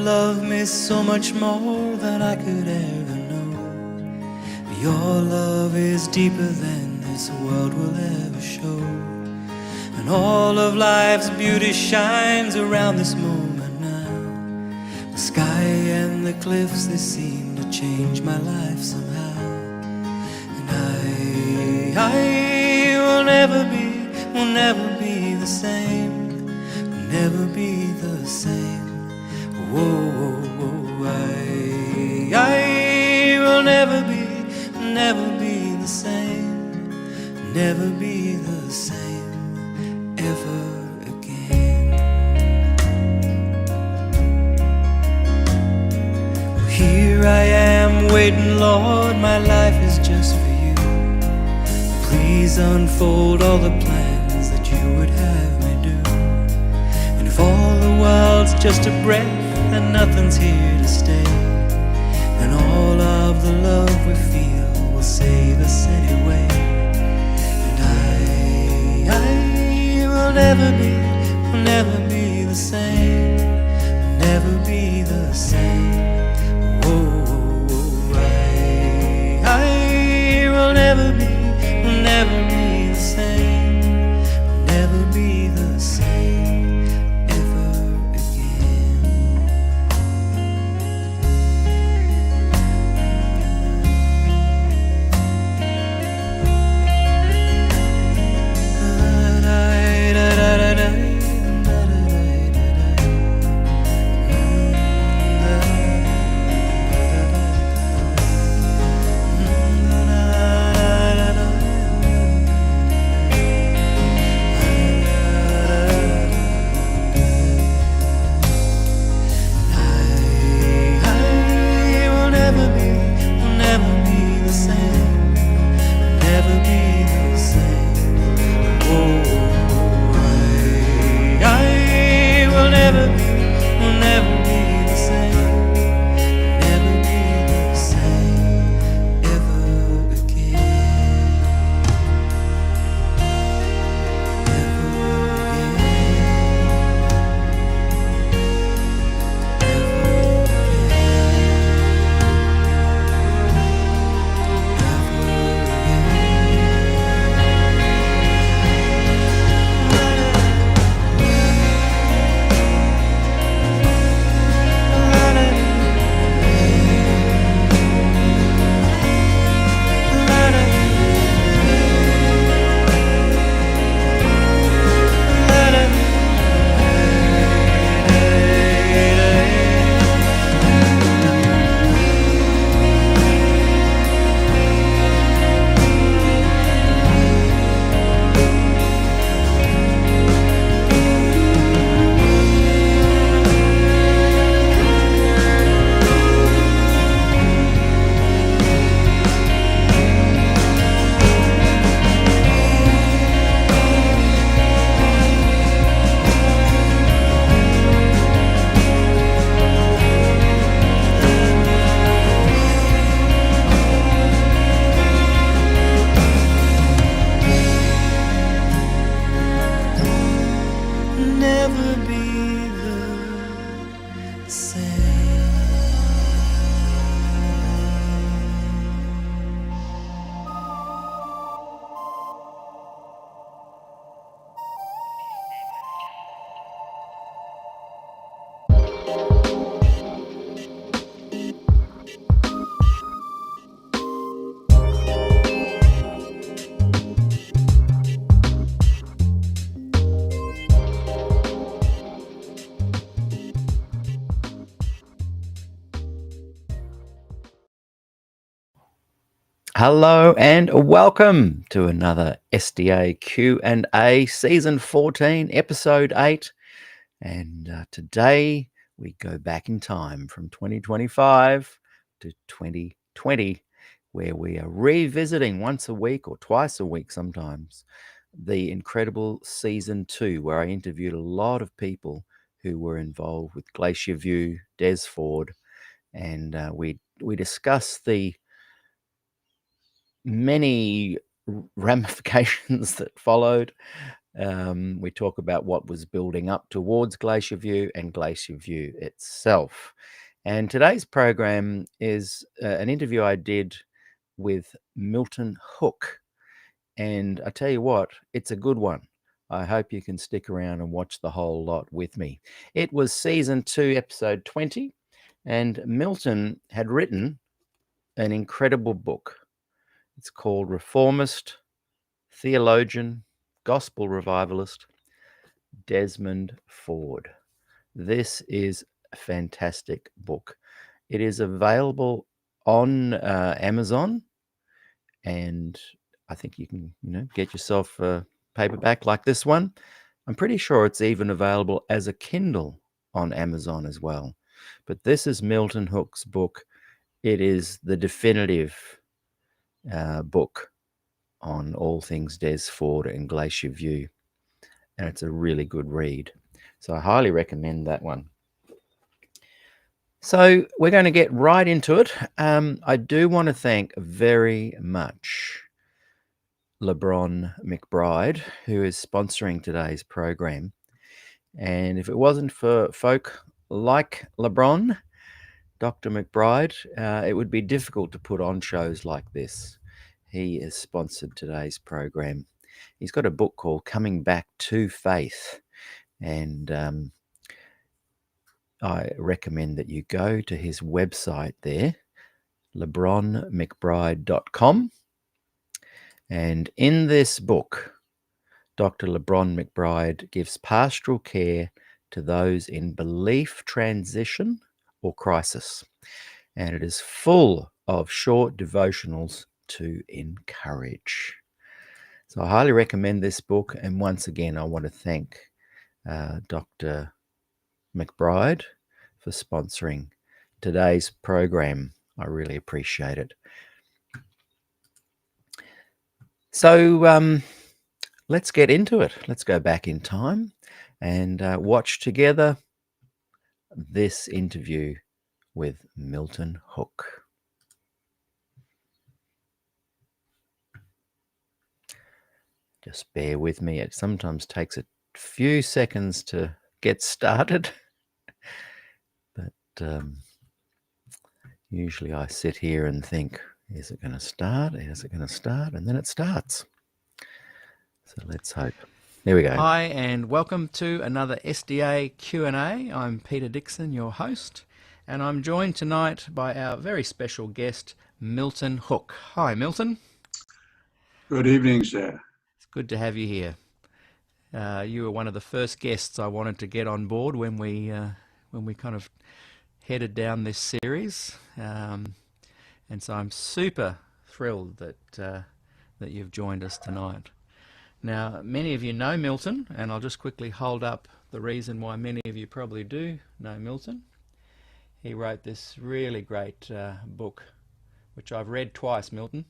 love me so much more than I could ever know. Your love is deeper than this world will ever show. And all of life's beauty shines around this moment now. The sky and the cliffs, they seem to change my life somehow. And I will never be the same, will never be the same. Whoa, whoa, whoa, I will never be the same, never be the same ever again. Well, here I am waiting, Lord, my life is just for you. Please unfold all the plans that you would have me do. And if all the world's just a breath and nothing's here to stay, then all of the love we feel will save us anyway. And I will never be the same, will never be the same. Whoa, I will never be the same, will never be the same ever again. Hello and welcome to another SDAQ&A Season 14, Episode 8. And today we go back in time from 2025 to 2020, where we are revisiting once a week or twice a week sometimes the incredible Season 2, where I interviewed a lot of people who were involved with Glacier View, Des Ford, and we discussed the many ramifications that followed, We talk about what was building up towards Glacier View and Glacier View itself. And today's program is an interview I did with Milton Hook. And I tell you what, it's a good one. I hope you can stick around and watch the whole lot with me. It was season 2, episode 20, and Milton had written an incredible book. It's called Reformist, Theologian, Gospel Revivalist, Desmond Ford. This is a fantastic book. It is available on Amazon, and I think you can, get yourself a paperback like this one. I'm pretty sure it's even available as a Kindle on Amazon as well. But this is Milton Hook's book. It is the definitive book on all things Des Ford and Glacier View, and it's a really good read. So I highly recommend that one. So we're going to get right into it. I do want to thank very much LeBron McBride, who is sponsoring today's program. And if it wasn't for folk like LeBron, Dr. McBride, it would be difficult to put on shows like this. He has sponsored today's program. He's got a book called Coming Back to Faith. And I recommend that you go to his website there, lebronmcbride.com. And in this book, Dr. LeBron McBride gives pastoral care to those in belief transition or crisis. And it is full of short devotionals to encourage. So I highly recommend this book. And once again, I want to thank Dr. McBride for sponsoring today's program. I really appreciate it. So let's get into it. Let's go back in time and watch together this interview with Milton Hook. Just bear with me. It sometimes takes a few seconds to get started, but usually I sit here and think, is it going to start? Is it going to start? And then it starts. So let's hope. There we go. Hi, and welcome to another SDA Q&A. I'm Peter Dixon, your host, and I'm joined tonight by our very special guest, Milton Hook. Hi, Milton. Good evening, sir. It's good to have you here. You were one of the first guests I wanted to get on board when we kind of headed down this series, and so I'm super thrilled that you've joined us tonight. Now, many of you know Milton, and I'll just quickly hold up the reason why many of you probably do know Milton. He wrote this really great book, which I've read twice, Milton,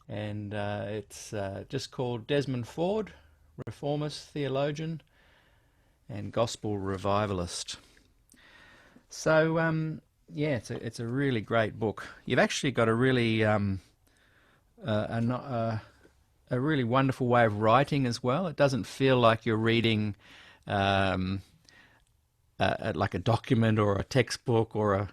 and it's just called Desmond Ford, Reformist, Theologian, and Gospel Revivalist. So, yeah, it's a really great book. You've actually got a really a really wonderful way of writing as well. It doesn't feel like you're reading like a document or a textbook or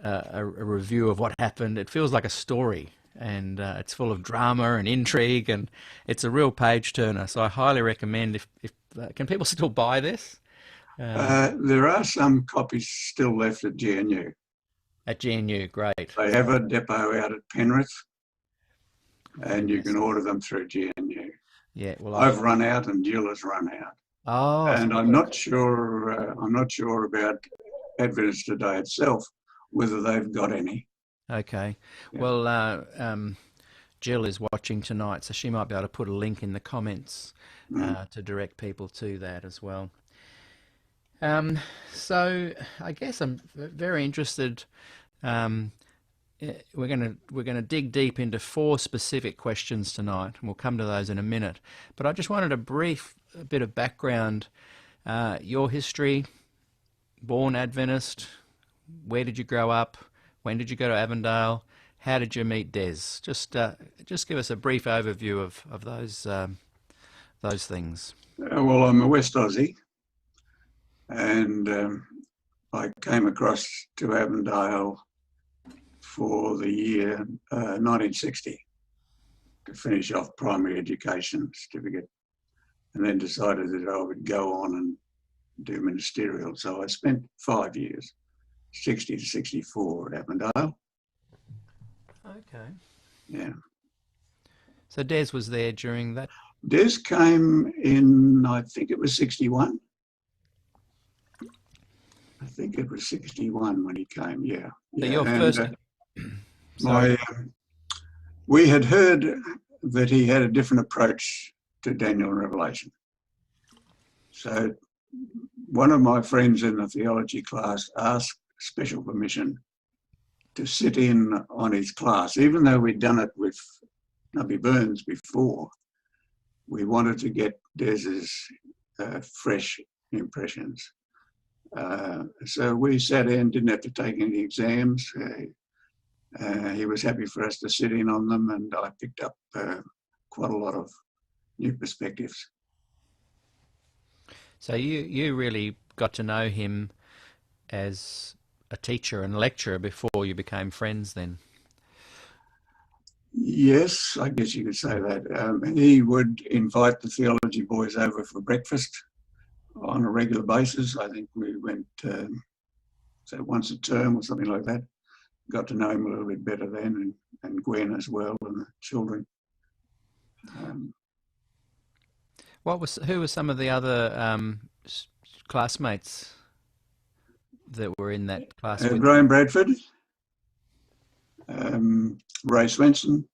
a review of what happened. It feels like a story, and it's full of drama and intrigue, and it's a real page turner. So I highly recommend. If can people still buy this? There are some copies still left at GNU. At GNU, great. They have a depot out at Penrith, and you can order them through GNU. Yeah, well, I've run out, and Jill has run out. Oh, and I'm not sure. I'm not sure about Adventist Today itself, whether they've got any. Okay. Yeah. Well, Jill is watching tonight, so she might be able to put a link in the comments to direct people to that as well. So I guess I'm very interested. We're gonna dig deep into 4 specific questions tonight, and we'll come to those in a minute. But I just wanted a bit of background. Your history, born Adventist, where did you grow up? When did you go to Avondale? How did you meet Des? Just give us a brief overview of those things? Well, I'm a West Aussie, and I came across to Avondale for the year 1960 to finish off primary education certificate, and then decided that I would go on and do ministerial. So I spent 5 years, 60 to 64 at Avondale. Okay. Yeah. So Des was there during that. Des came in, I think it was 61. I think it was 61 when he came, yeah. So Yeah. your And first. Sorry. we had heard that he had a different approach to Daniel and Revelation. So one of my friends in the theology class asked special permission to sit in on his class, even though we'd done it with Nubby Burns before. We wanted to get Des's fresh impressions. So we sat in, didn't have to take any exams. He was happy for us to sit in on them, and I picked up quite a lot of new perspectives. So you really got to know him as a teacher and lecturer before you became friends then? Yes, I guess you could say that. He would invite the theology boys over for breakfast on a regular basis. I think we went, say, once a term or something like that. Got to know him a little bit better then, and Gwen as well, and the children. Who were some of the other classmates that were in that class with Graham Bradford, Ray Swenson,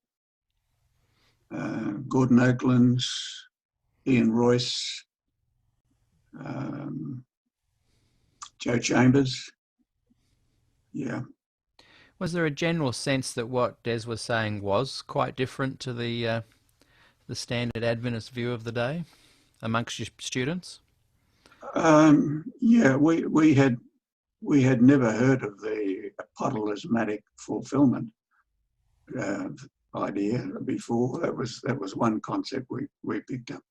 Gordon Oaklands, Ian Royce, Joe Chambers. Yeah. Was there a general sense that what Des was saying was quite different to the standard Adventist view of the day amongst your students? Yeah, we had never heard of the apostolismatic fulfillment idea before. That was one concept we picked up.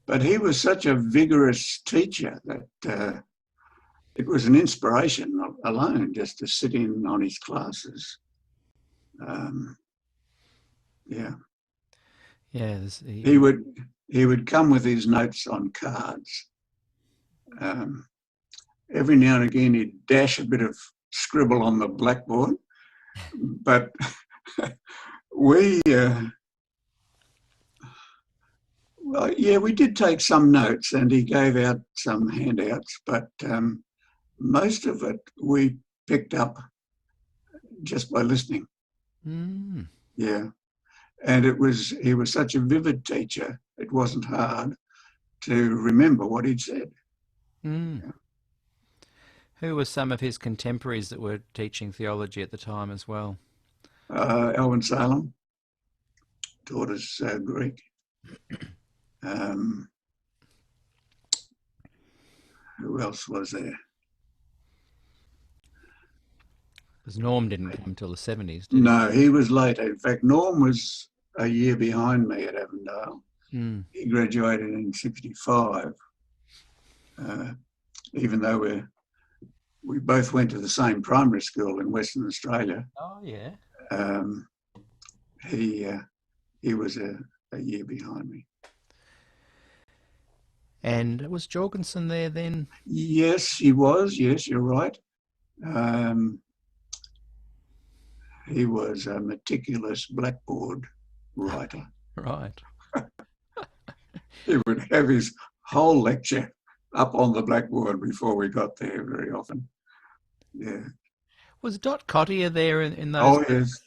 But he was such a vigorous teacher that it was an inspiration alone just to sit in on his classes. Yeah. Yeah. He would come with his notes on cards. Every now and again he'd dash a bit of scribble on the blackboard, but we did take some notes, and he gave out some handouts, but most of it we picked up just by listening. Mm. Yeah. And he was such a vivid teacher, it wasn't hard to remember what he'd said. Mm. Yeah. Who were some of his contemporaries that were teaching theology at the time as well? Alvin Salem taught us Greek. Who else was there? Because Norm didn't come till the 70s, did he? No, he was later. In fact, Norm was a year behind me at Avondale. Mm. He graduated in 65. Even though we both went to the same primary school in Western Australia. Oh, yeah. He was a year behind me. And was Jorgensen there then? Yes, he was. Yes, you're right. He was a meticulous blackboard writer. Right. He would have his whole lecture up on the blackboard before we got there very often. Yeah. Was Dot Cottier there in those Oh, days?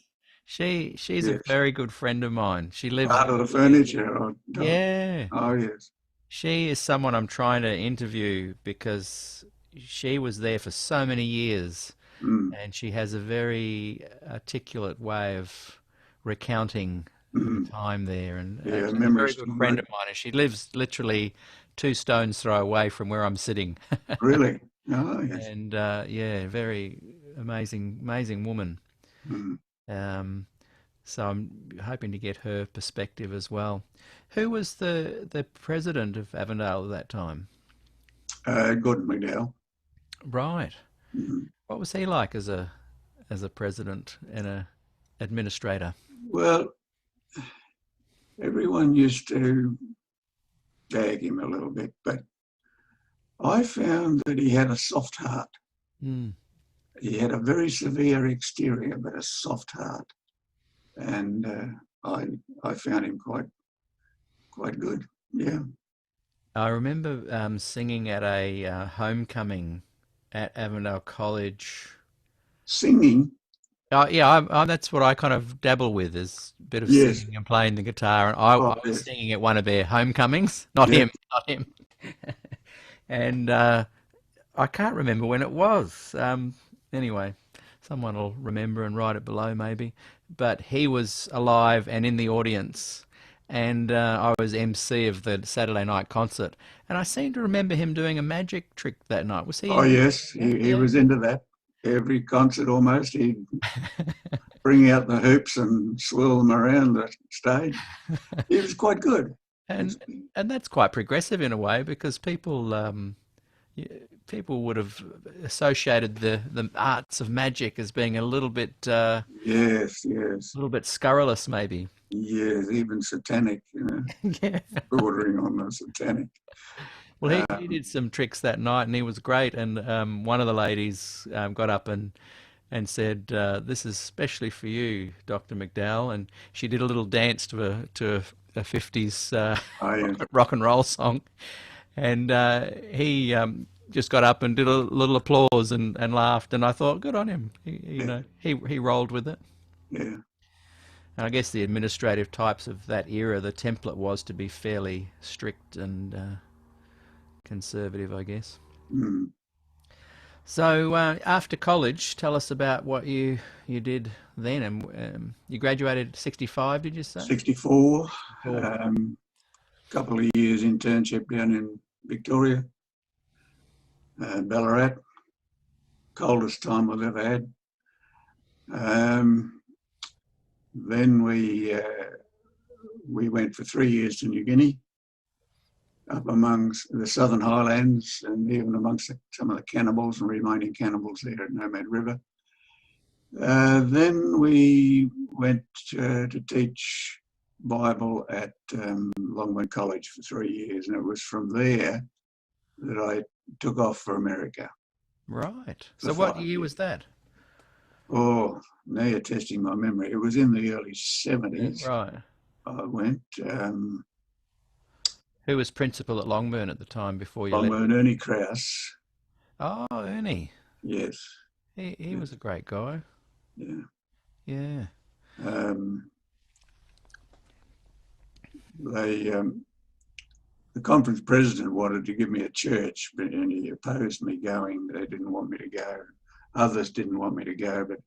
yes. She's a Yes. very good friend of mine. She lives Part of the furniture. Yeah. Oh, yes. She is someone I'm trying to interview because she was there for so many years, and she has a very articulate way of recounting the time there. And Yeah, she's a memories very to good friend make. of mine, and she lives literally 2 stones throw away from where I'm sitting. Really? Oh, yes. And yeah, very amazing woman. Mm. So I'm hoping to get her perspective as well. Who was the president of Avondale at that time? Gordon McDowell. Right. Mhm. What was he like as a president and a administrator? Well, everyone used to jag him a little bit, but I found that he had a soft heart. Mm. He had a very severe exterior, but a soft heart, and I found him quite good. Yeah, I remember singing at a homecoming at Avondale College. singing. Yeah, that's what I kind of dabble with is a bit of Yes. singing and playing the guitar. And I Oh, was yes. singing at one of their homecomings, not Yes. him, not him. And I can't remember when it was. Anyway, someone will remember and write it below maybe. But he was alive and in the audience. And I was MC of the Saturday night concert. And I seem to remember him doing a magic trick that night. Was he Oh, in? yes. Yeah, He yeah. was into that. Every concert almost, he'd bring out the hoops and swirl them around the stage. He was quite good. And and that's quite progressive in a way because y- people would have associated the arts of magic as being Yes, yes, a little bit scurrilous maybe. yes. Even satanic, Yeah. bordering on the satanic. Well, he Um, did some tricks that night, and he was great. And one of the ladies got up and said, "This is especially for you, Dr. McDowell." And she did a little dance to a 50s I, rock and roll song. And he just got up and did a little applause and laughed. And I thought, good on him. yeah, He rolled with it. yeah. And I guess the administrative types of that era, the template was to be fairly strict and conservative, I guess. Mm. So after college, tell us about what you did then. And you graduated 65, did you say? 64. Four. Couple of years internship down in Victoria, Ballarat. Coldest time I've ever had. Then we went for 3 years to New Guinea, up amongst the Southern Highlands and even amongst some of the cannibals and remaining cannibals there at Nomad River. Then we went to teach Bible at Longwood College for 3 years, and it was from there that I took off for America. Right. For So what 5 year years. was that? Oh, now you're testing my memory. It was in the early 70s. Right. I went. Who was principal at Longburn at the time before you left? Longwood, Ernie Krause. Oh, Ernie. Yes. He was a great guy. Yeah. Yeah. Um, the conference president wanted to give me a church, and he opposed me going. They didn't want me to go. Others didn't want me to go, but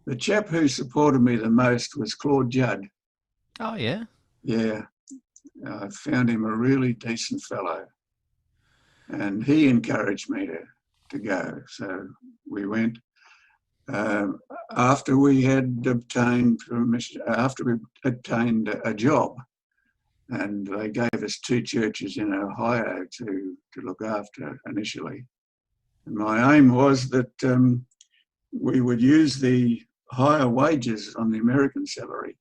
the chap who supported me the most was Claude Judd. Oh, yeah. Yeah, I found him a really decent fellow, and he encouraged me to go. So we went. After we had obtained permission, after we obtained a job, and they gave us 2 churches in Ohio to look after initially. And my aim was that we would use the higher wages on the American salary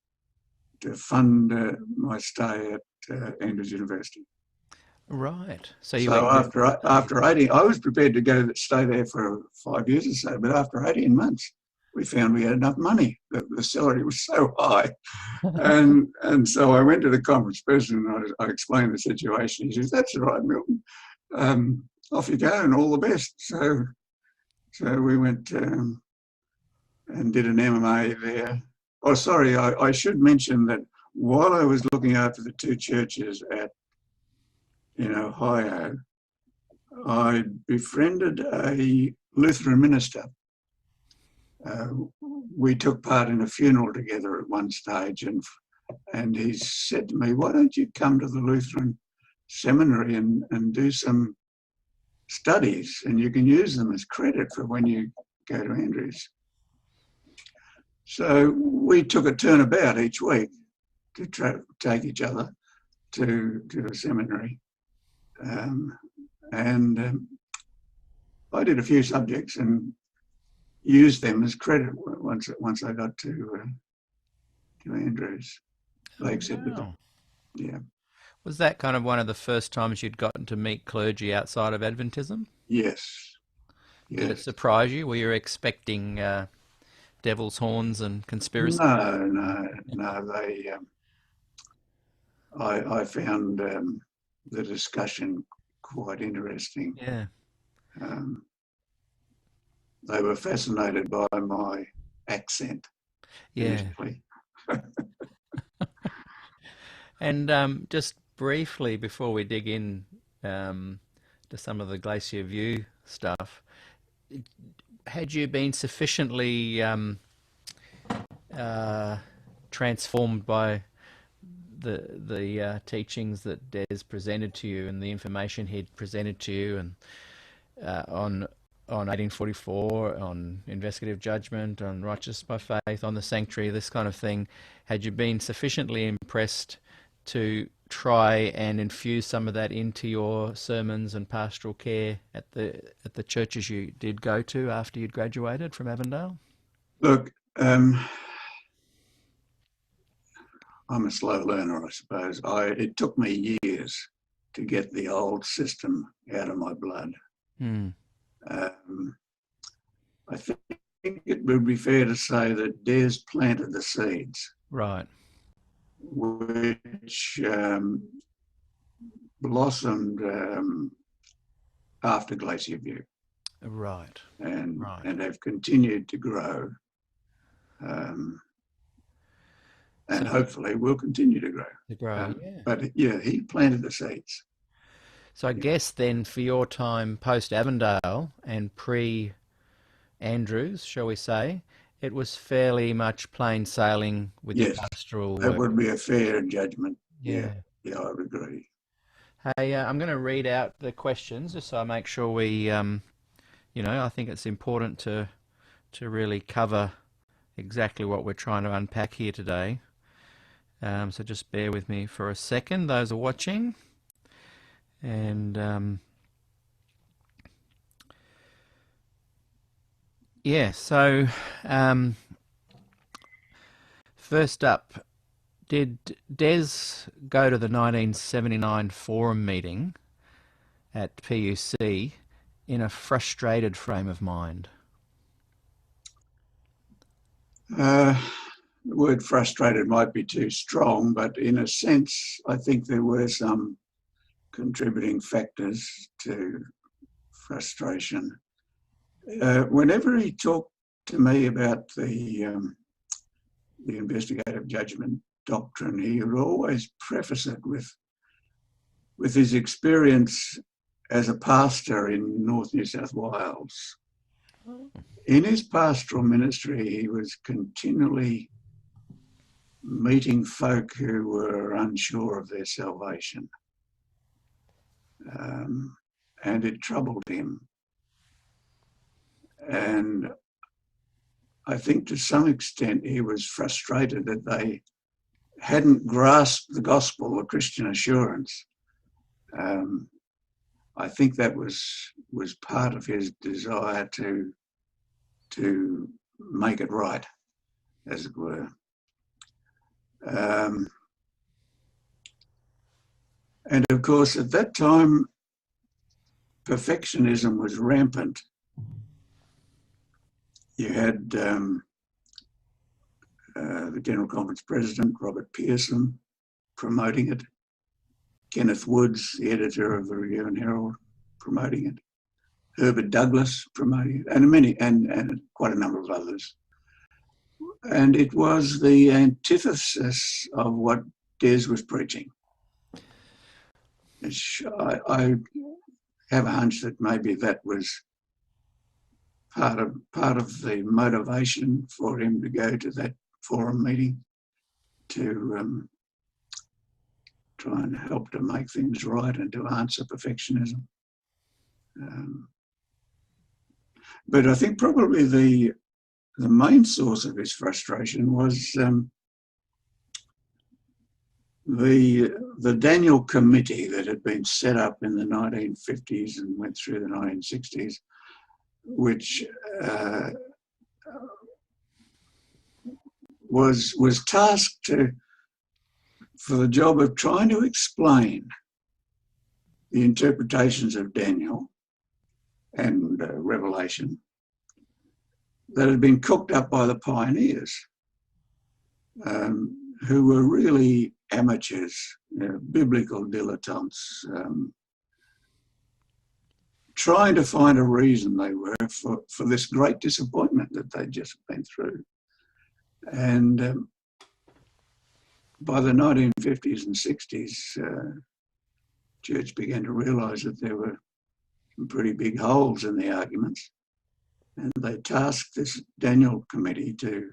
to fund my stay at Andrews University. Right. So you So went. after 18, I was prepared to stay there for 5 years or so, but after 18 months, we found we had enough money. The salary was so high. And so I went to the conference president and I explained the situation. He says, "That's all right, Milton. Off you go and all the best." So we went and did an MMA there. Oh, sorry, I should mention that while I was looking after the 2 churches in Ohio, I befriended a Lutheran minister. We took part in a funeral together at one stage, and he said to me, "Why don't you come to the Lutheran seminary and do some studies, and you can use them as credit for when you go to Andrews." So we took a turnabout each week to take each other to a seminary. I did a few subjects and used them as credit once I got to Andrews. They accepted them. Yeah. Was that kind of one of the first times you'd gotten to meet clergy outside of Adventism? Yes. Did it Yes. surprise you? Were you expecting devil's horns and conspiracy? No. I found the discussion quite interesting. Yeah. They were fascinated by my accent. Yeah. Initially. And just briefly before we dig in to some of the Glacier View stuff, had you been sufficiently transformed by the teachings that Des presented to you and the information he'd presented to you and on 1844, on investigative judgment, on righteous by faith, on the sanctuary, this kind of thing? Had you been sufficiently impressed to try and infuse some of that into your sermons and pastoral care at the churches you did go to after you'd graduated from Avondale? Look, I'm a slow learner, I suppose. It took me years to get the old system out of my blood. I think it would be fair to say that Des planted the seeds. Right. Which blossomed after Glacier View. Right. And have continued to grow. And hopefully will continue to grow. Yeah. But yeah, he planted the seeds. So I guess then for your time post Avondale and pre Andrews, shall we say, it was fairly much plain sailing with your pastoral work. That would be a fair judgment. Yeah, I would agree. Hey, I'm going to read out the questions just so I make sure we, I think it's important to really cover exactly what we're trying to unpack here today. So just bear with me for a second, those are watching. And so first up, did Des go to the 1979 forum meeting at PUC in a frustrated frame of mind? The word frustrated might be too strong, but in a sense, I think there were some contributing factors to frustration. Whenever he talked to me about the investigative judgment doctrine, he would always preface it with his experience as a pastor in North New South Wales. In his pastoral ministry, he was continually meeting folk who were unsure of their salvation. And it troubled him. And I think to some extent he was frustrated that they hadn't grasped the gospel or Christian assurance. I think that was part of his desire to make it right, as it were. And of course, at that time, perfectionism was rampant. You had the General Conference President, Robert Pearson, promoting it. Kenneth Woods, the editor of the Review and Herald, promoting it. Herbert Douglas promoting it, and quite a number of others. And it was the antithesis of what Des was preaching. I have a hunch that maybe that was part of the motivation for him to go to that forum meeting, to try and help to make things right and to answer perfectionism. But I think probably the main source of his frustration was the Daniel Committee that had been set up in the 1950s and went through the 1960s, which was tasked for the job of trying to explain the interpretations of Daniel and Revelation that had been cooked up by the pioneers, who were really amateurs, biblical dilettantes, trying to find a reason they were for this great disappointment that they'd just been through. And by the 1950s and 60s, church began to realise that there were some pretty big holes in the arguments, and they tasked this Daniel Committee to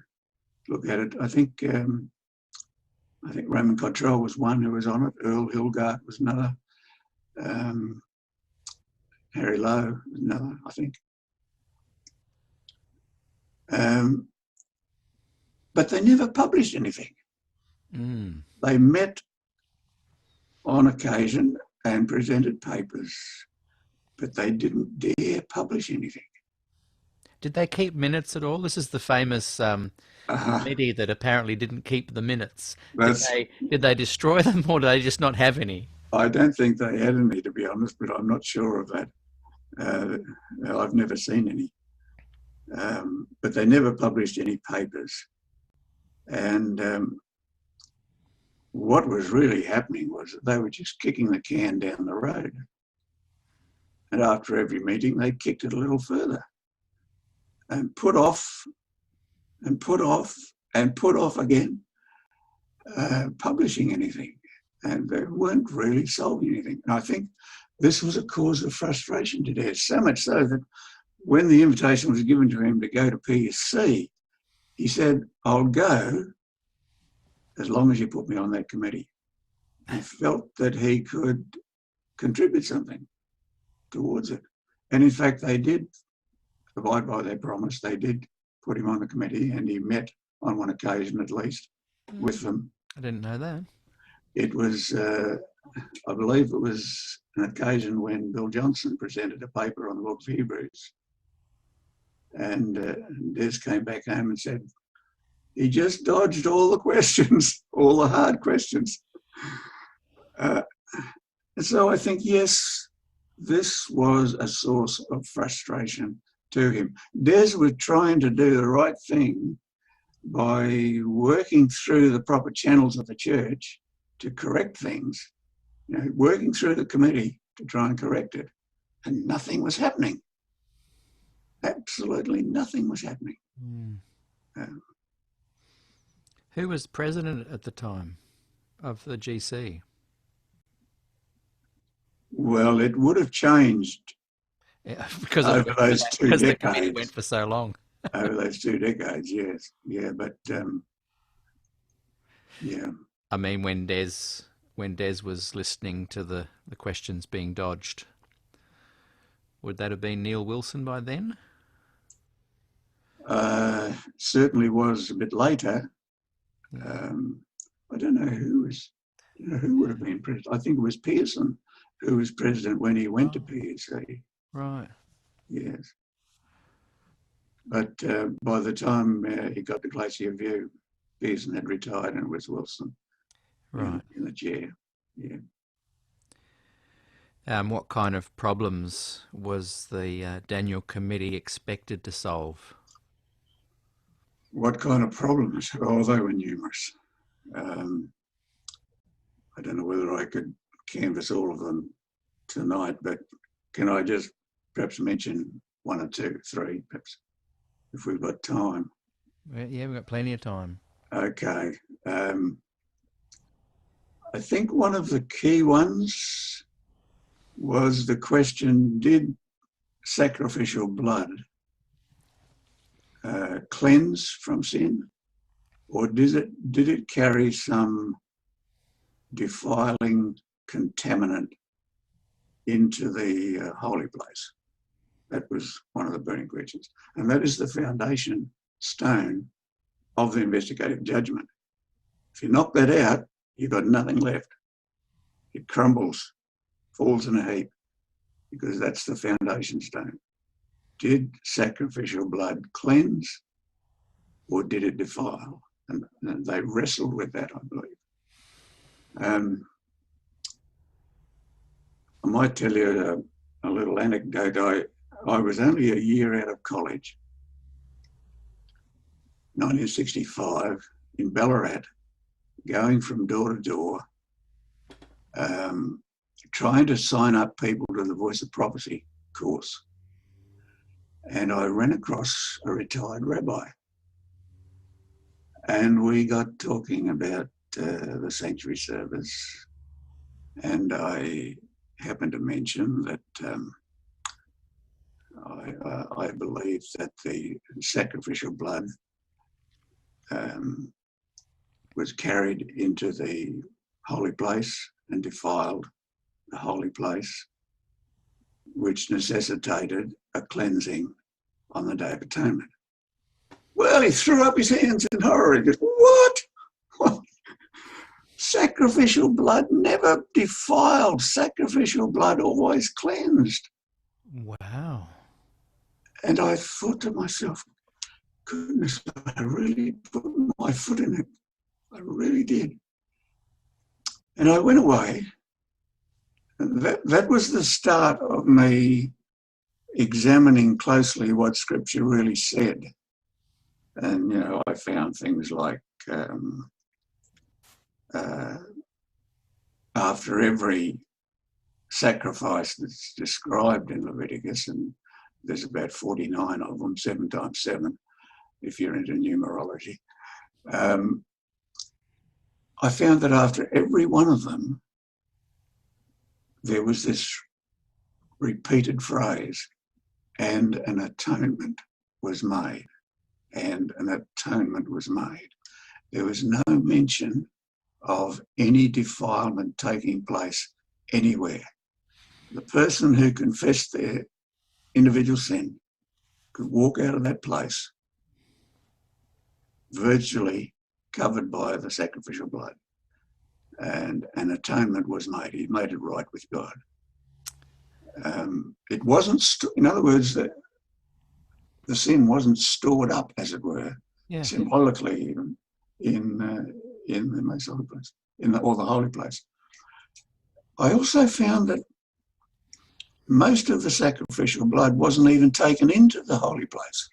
look at it. I think Raymond Cottrell was one who was on it. Earl Hilgard was another. Harry Lowe was another, I think. But they never published anything. Mm. They met on occasion and presented papers, but they didn't dare publish anything. Did they keep minutes at all? This is the famous committee that apparently didn't keep the minutes. Did they destroy them, or did they just not have any? I don't think they had any, to be honest, but I'm not sure of that. I've never seen any. But they never published any papers. And what was really happening was that they were just kicking the can down the road. And after every meeting, they kicked it a little further and put off and put off and put off again publishing anything. And they weren't really solving anything. And I think this was a cause of frustration to Des, so much so that when the invitation was given to him to go to PSC, he said, "I'll go as long as you put me on that committee." He felt that he could contribute something towards it. And in fact, they did abide by their promise. They did put him on the committee, and he met on one occasion at least with them. I didn't know that. It was, I believe it was an occasion when Bill Johnson presented a paper on the book of Hebrews. And Des came back home and said, he just dodged all the questions, all the hard questions. And so I think, yes, this was a source of frustration to him. Des was trying to do the right thing by working through the proper channels of the church to correct things, working through the committee to try and correct it. And nothing was happening. Absolutely nothing was happening. Mm. Who was president at the time of the GC? Well, it would have changed because the committee went for so long. Over those 2 decades, yes. Yeah, but yeah. I mean, when Des was listening to the questions being dodged, would that have been Neil Wilson by then? Certainly was a bit later. I don't know who would have been president. I think it was Pearson who was president when he went to PSC. Right. Yes. But by the time he got to Glacier View, Pearson had retired and it was Wilson. Right. In the chair. Yeah. What kind of problems was the Daniel Committee expected to solve? What kind of problems? Oh, they were numerous. I don't know whether I could canvass all of them tonight, but can I just perhaps mention 1 or 2, 3, perhaps, if we've got time? Yeah, we've got plenty of time. Okay. I think one of the key ones was the question, did sacrificial blood cleanse from sin, or did it carry some defiling contaminant into the holy place? That was one of the burning questions. And that is the foundation stone of the investigative judgment. If you knock that out, you've got nothing left. It crumbles, falls in a heap, because that's the foundation stone. Did sacrificial blood cleanse, or did it defile? And they wrestled with that, I believe. I might tell you a little anecdote. I was only a year out of college, 1965, in Ballarat, going from door to door, trying to sign up people to the Voice of Prophecy course. And I ran across a retired rabbi. And we got talking about the sanctuary service. And I happened to mention that I believe that the sacrificial blood was carried into the holy place and defiled the holy place, which necessitated a cleansing on the Day of Atonement. Well, he threw up his hands in horror. He goes, what? Sacrificial blood never defiled. Sacrificial blood always cleansed. Wow. And I thought to myself, goodness, I really put my foot in it. I really did. And I went away. And that was the start of me examining closely what Scripture really said. And, you know, I found things like after every sacrifice that's described in Leviticus, and there's about 49 of them, 7 times 7, if you're into numerology. I found that after every one of them, there was this repeated phrase, and an atonement was made, and an atonement was made. There was no mention of any defilement taking place anywhere. The person who confessed their individual sin could walk out of that place virtually covered by the sacrificial blood, and an atonement was made. He made it right with God. It wasn't, in other words, the sin wasn't stored up, as it were, symbolically even, in the most holy place, or the holy place. I also found that most of the sacrificial blood wasn't even taken into the holy place.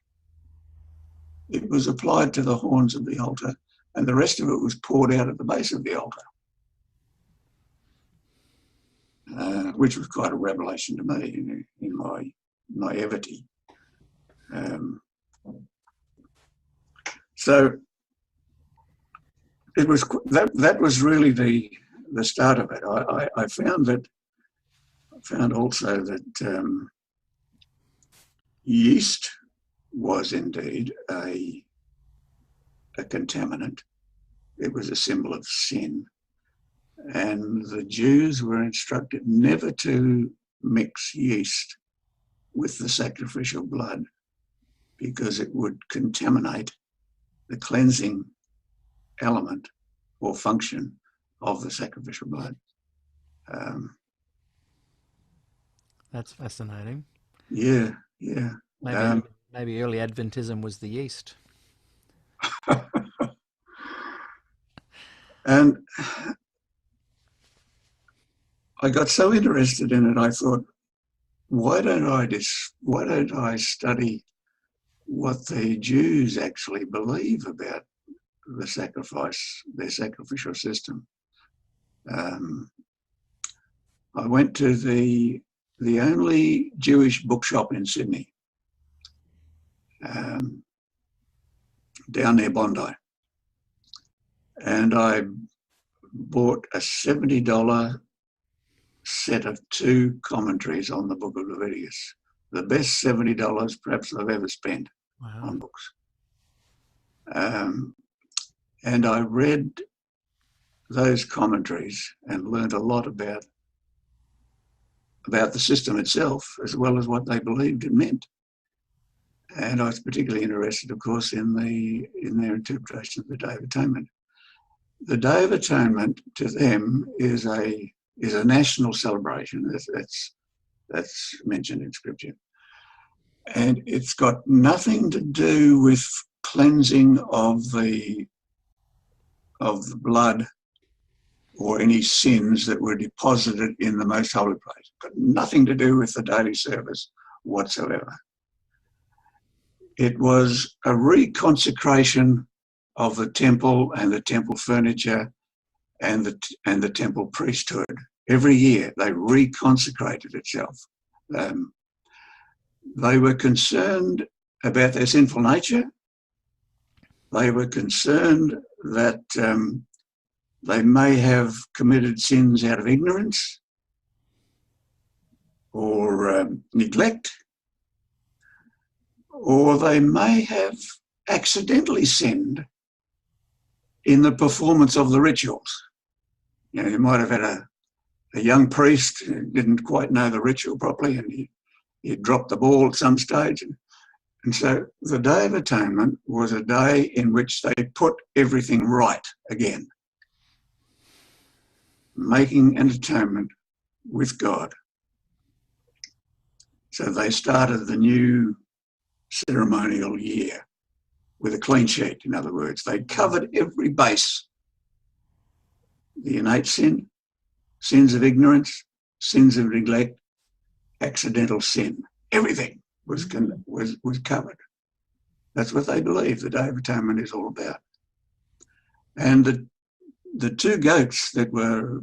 It was applied to the horns of the altar, and the rest of it was poured out at the base of the altar, which was quite a revelation to me in my naivety. So it was that was really the start of it. I found also that yeast was indeed a contaminant. It was a symbol of sin. And the Jews were instructed never to mix yeast with the sacrificial blood because it would contaminate the cleansing element or function of the sacrificial blood. That's fascinating. Yeah. Maybe early Adventism was the yeast. And I got so interested in it, I thought, why don't I study what the Jews actually believe about the sacrifice, their sacrificial system? I went to the only Jewish bookshop in Sydney, down near Bondi, and I bought a $70 set of 2 commentaries on the Book of Leviticus. The best $70 perhaps I've ever spent on books. And I read those commentaries and learned a lot about the system itself, as well as what they believed it meant. And I was particularly interested, of course, in their interpretation of the Day of Atonement. The Day of Atonement to them is a national celebration. That's mentioned in Scripture, and it's got nothing to do with cleansing of the blood or any sins that were deposited in the most holy place. Got nothing to do with the daily service whatsoever. It was a reconsecration of the temple and the temple furniture and the temple priesthood. Every year they reconsecrated itself. They were concerned about their sinful nature. They were concerned that they may have committed sins out of ignorance or neglect, or they may have accidentally sinned in the performance of the rituals. You know, you might have had a young priest who didn't quite know the ritual properly, and he dropped the ball at some stage. And so the Day of Atonement was a day in which they put everything right again, making an atonement with God. So they started the new ceremonial year with a clean sheet. In other words, they covered every base: the innate sin, sins of ignorance, sins of neglect, accidental sin. Everything was covered. That's what they believe the Day of Atonement is all about. And the two goats that were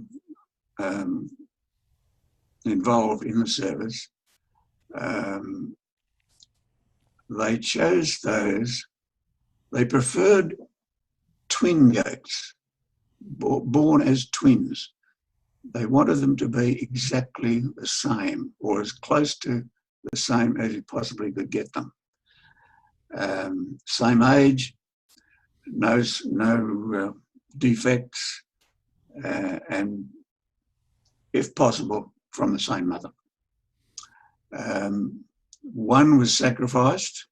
involved in the service, they chose those. They preferred twin goats, born as twins. They wanted them to be exactly the same, or as close to the same as you possibly could get them. Same age, no defects, and if possible, from the same mother. One was sacrificed.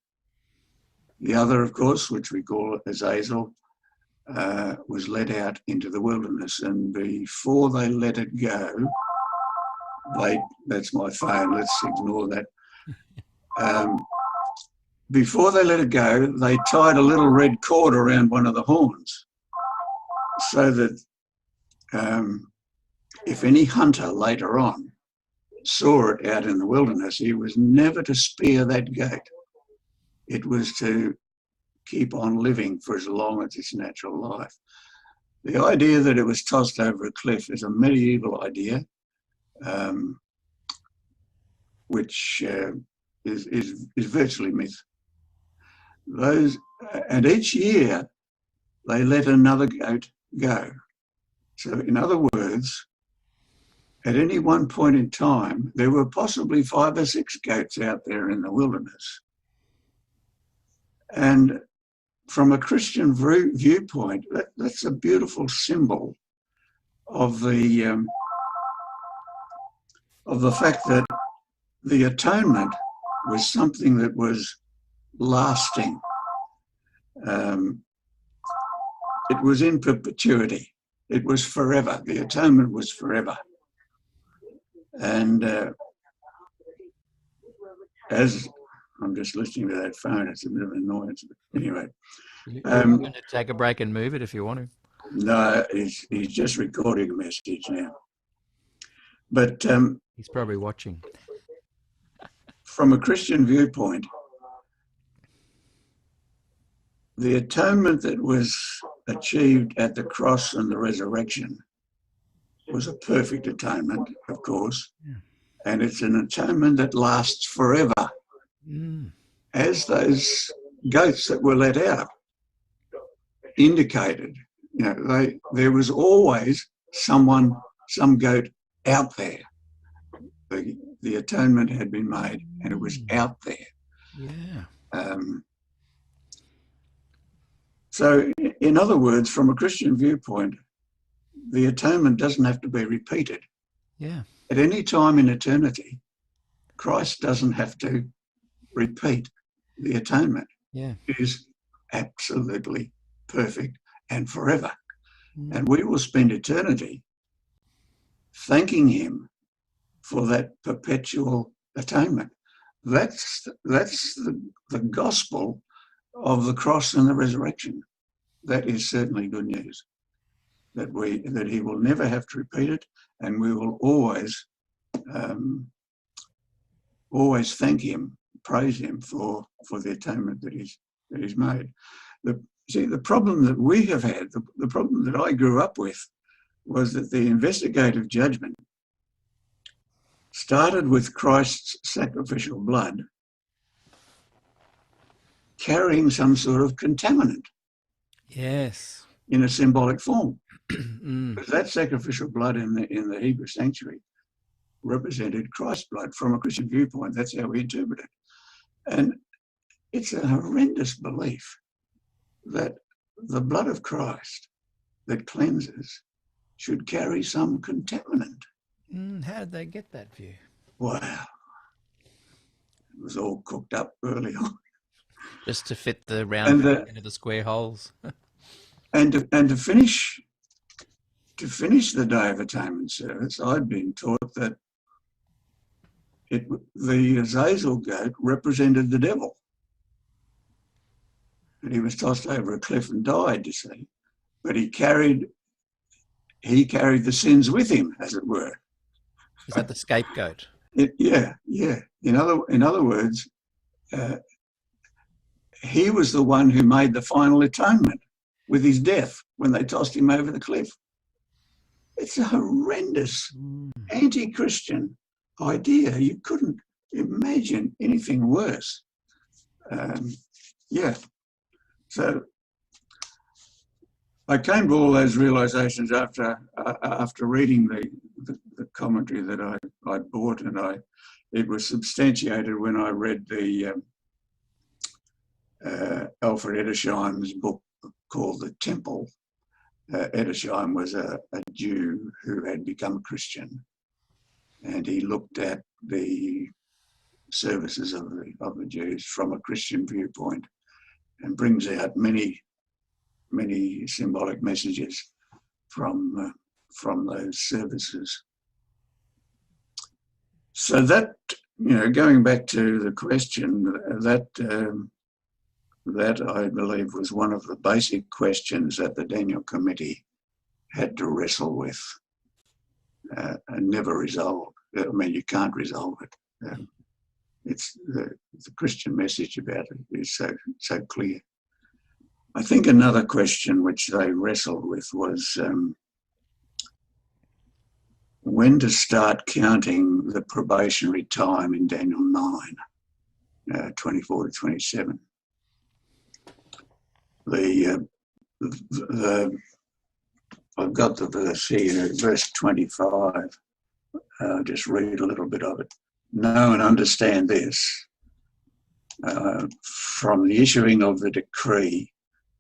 The other, of course, which we call Azazel, was led out into the wilderness. And before they let it go, that's my phone, let's ignore that. Before they let it go, they tied a little red cord around one of the horns so that if any hunter later on saw it out in the wilderness, he was never to spear that goat. It was to keep on living for as long as its natural life. The idea that it was tossed over a cliff is a medieval idea, which is virtually myth. And each year they let another goat go. So in other words, at any one point in time, there were possibly 5 or 6 goats out there in the wilderness. And from a Christian viewpoint, that's a beautiful symbol of the fact that the atonement was something that was lasting. It was in perpetuity. It was forever. The atonement was forever. And as I'm just listening to that phone, it's a bit of an annoyance. But anyway. You're going to take a break and move it if you want to. No, he's just recording a message now. But he's probably watching. From a Christian viewpoint, the atonement that was achieved at the cross and the resurrection was a perfect atonement, of course, and it's an atonement that lasts forever, as those goats that were let out indicated. You know, there was always some goat out there. The atonement had been made, and it was out there. Yeah. So, in other words, from a Christian viewpoint, the atonement doesn't have to be repeated. Yeah. At any time in eternity, Christ doesn't have to repeat the atonement, Yeah. is absolutely perfect and forever. Mm. And we will spend eternity thanking him for that perpetual atonement. That's the gospel of the cross and the resurrection. That is certainly good news, that he will never have to repeat it, and we will always thank him, praise him for the atonement that he's made. The problem that we have had, the problem that I grew up with, was that the investigative judgment started with Christ's sacrificial blood carrying some sort of contaminant Yes. in a symbolic form. Mm. Because that sacrificial blood in the Hebrew sanctuary represented Christ's blood from a Christian viewpoint. That's how we interpret it. And it's a horrendous belief that the blood of Christ that cleanses should carry some contaminant. How did they get that view? Wow. It was all cooked up early on. Just to fit the round into the square holes. And to finish the Day of Atonement service, I'd been taught that the Azazel goat represented the devil. And he was tossed over a cliff and died, you see. But he carried the sins with him, as it were. Is that the scapegoat? Yeah. In other words, he was the one who made the final atonement with his death when they tossed him over the cliff. It's a horrendous anti-Christian idea. You couldn't imagine anything worse. So I came to all those realizations after reading the commentary that I bought, and it was substantiated when I read the Alfred Edersheim's book called The Temple. Edersheim was a Jew who had become a Christian, and he looked at the services of the Jews from a Christian viewpoint, and brings out many symbolic messages from those services. So that, going back to the question, that I believe was one of the basic questions that the Daniel Committee had to wrestle with and never resolve. I mean, you can't resolve it. It's the Christian message about it is so clear. I think another question which they wrestled with was when to start counting the probationary time in Daniel 9, 24 to 27. I've got the verse here, verse 25. I'll just read a little bit of it. Know and understand this. From the issuing of the decree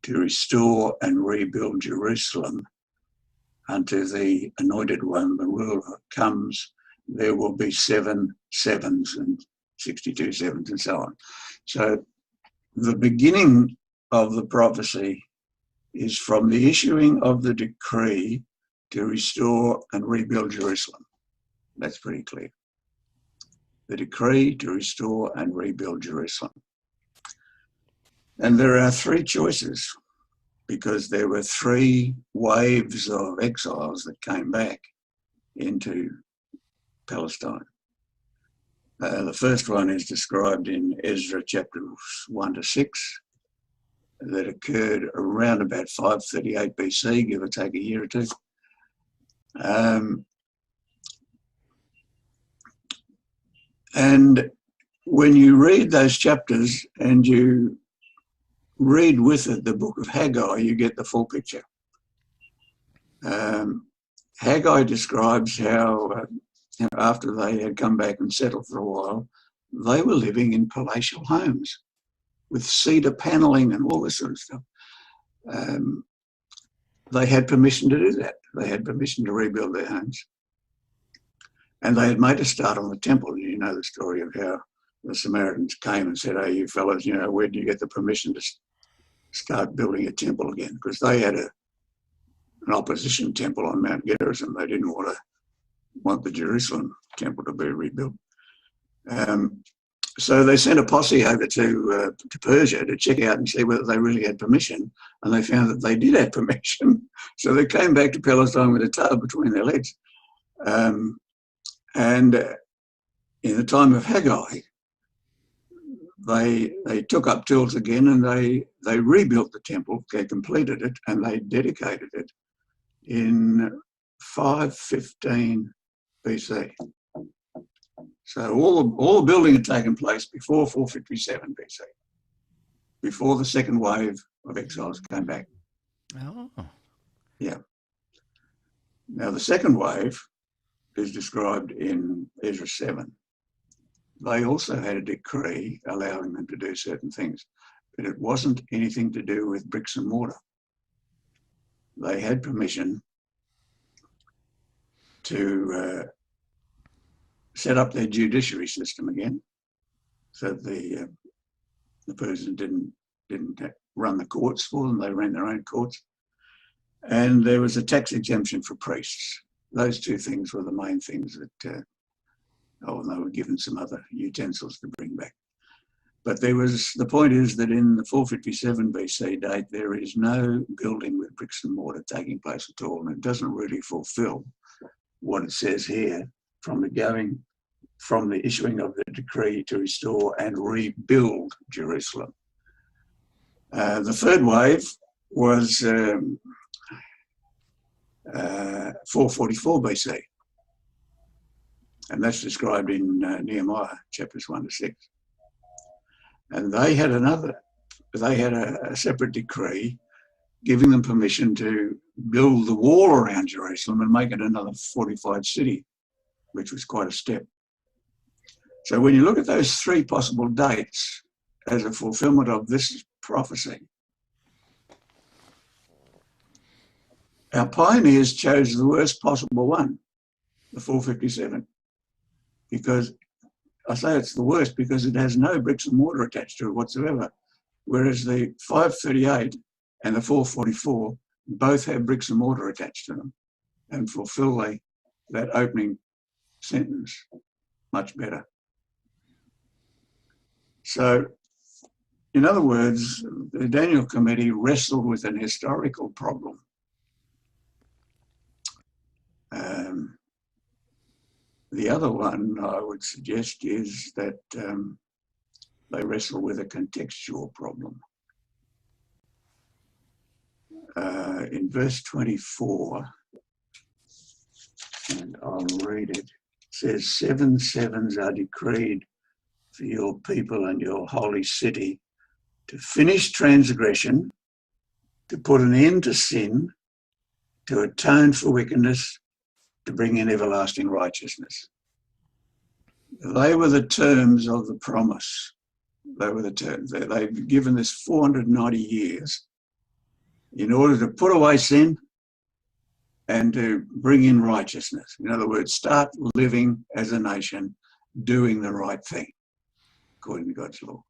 to restore and rebuild Jerusalem unto the Anointed One, the ruler comes, there will be 7 sevens and 62 sevens and so on. So the beginning of the prophecy is from the issuing of the decree to restore and rebuild Jerusalem. That's pretty clear. The decree to restore and rebuild Jerusalem. And there are 3 choices, because there were 3 waves of exiles that came back into Palestine. The first one is described in Ezra chapters 1 to 6, that occurred around about 538 BC, give or take a year or two. And when you read those chapters and you read with it the book of Haggai, you get the full picture. Haggai describes how after they had come back and settled for a while, they were living in palatial homes with cedar panelling and all this sort of stuff. They had permission to do that. They had permission to rebuild their homes. And they had made a start on the temple. You know the story of how the Samaritans came and said, "Hey, you fellas, you know, where do you get the permission to start building a temple again?" Because they had an opposition temple on Mount Gerizim. They didn't want the Jerusalem temple to be rebuilt. So they sent a posse over to Persia to check out and see whether they really had permission, and they found that they did have permission. So they came back to Palestine with a tail between their legs. And in the time of Haggai, they took up tools again, and they rebuilt the temple. They completed it, and they dedicated it in 515 BC. So all the building had taken place before 457 BC, before the second wave of exiles came back. Oh. Yeah. Now the second wave is described in Ezra 7. They also had a decree allowing them to do certain things, but it wasn't anything to do with bricks and mortar. They had permission to set up their judiciary system again, so the Persians didn't run the courts for them; they ran their own courts. And there was a tax exemption for priests. Those two things were the main things that. And they were given some other utensils to bring back. But the point is that in the 457 BC date, there is no building with bricks and mortar taking place at all, and it doesn't really fulfill what it says here from the issuing of the decree to restore and rebuild Jerusalem. The third wave was 444 BC, and that's described in Nehemiah chapters 1 to 6. And they had a separate decree giving them permission to build the wall around Jerusalem and make it another fortified city, which was quite a step. So when you look at those three possible dates as a fulfillment of this prophecy, our pioneers chose the worst possible one, the 457, because I say it's the worst because it has no bricks and mortar attached to it whatsoever, whereas the 538 and the 444 both have bricks and mortar attached to them and fulfill that opening sentence much better. So, in other words, the Daniel Committee wrestled with an historical problem. The other one I would suggest is that they wrestle with a contextual problem. In verse 24, and I'll read it, says, 7 sevens are decreed for your people and your holy city to finish transgression, to put an end to sin, to atone for wickedness, to bring in everlasting righteousness. They were the terms of the promise. They were the terms. They've given this 490 years in order to put away sin and to bring in righteousness. In other words, start living as a nation, doing the right thing according to God's law.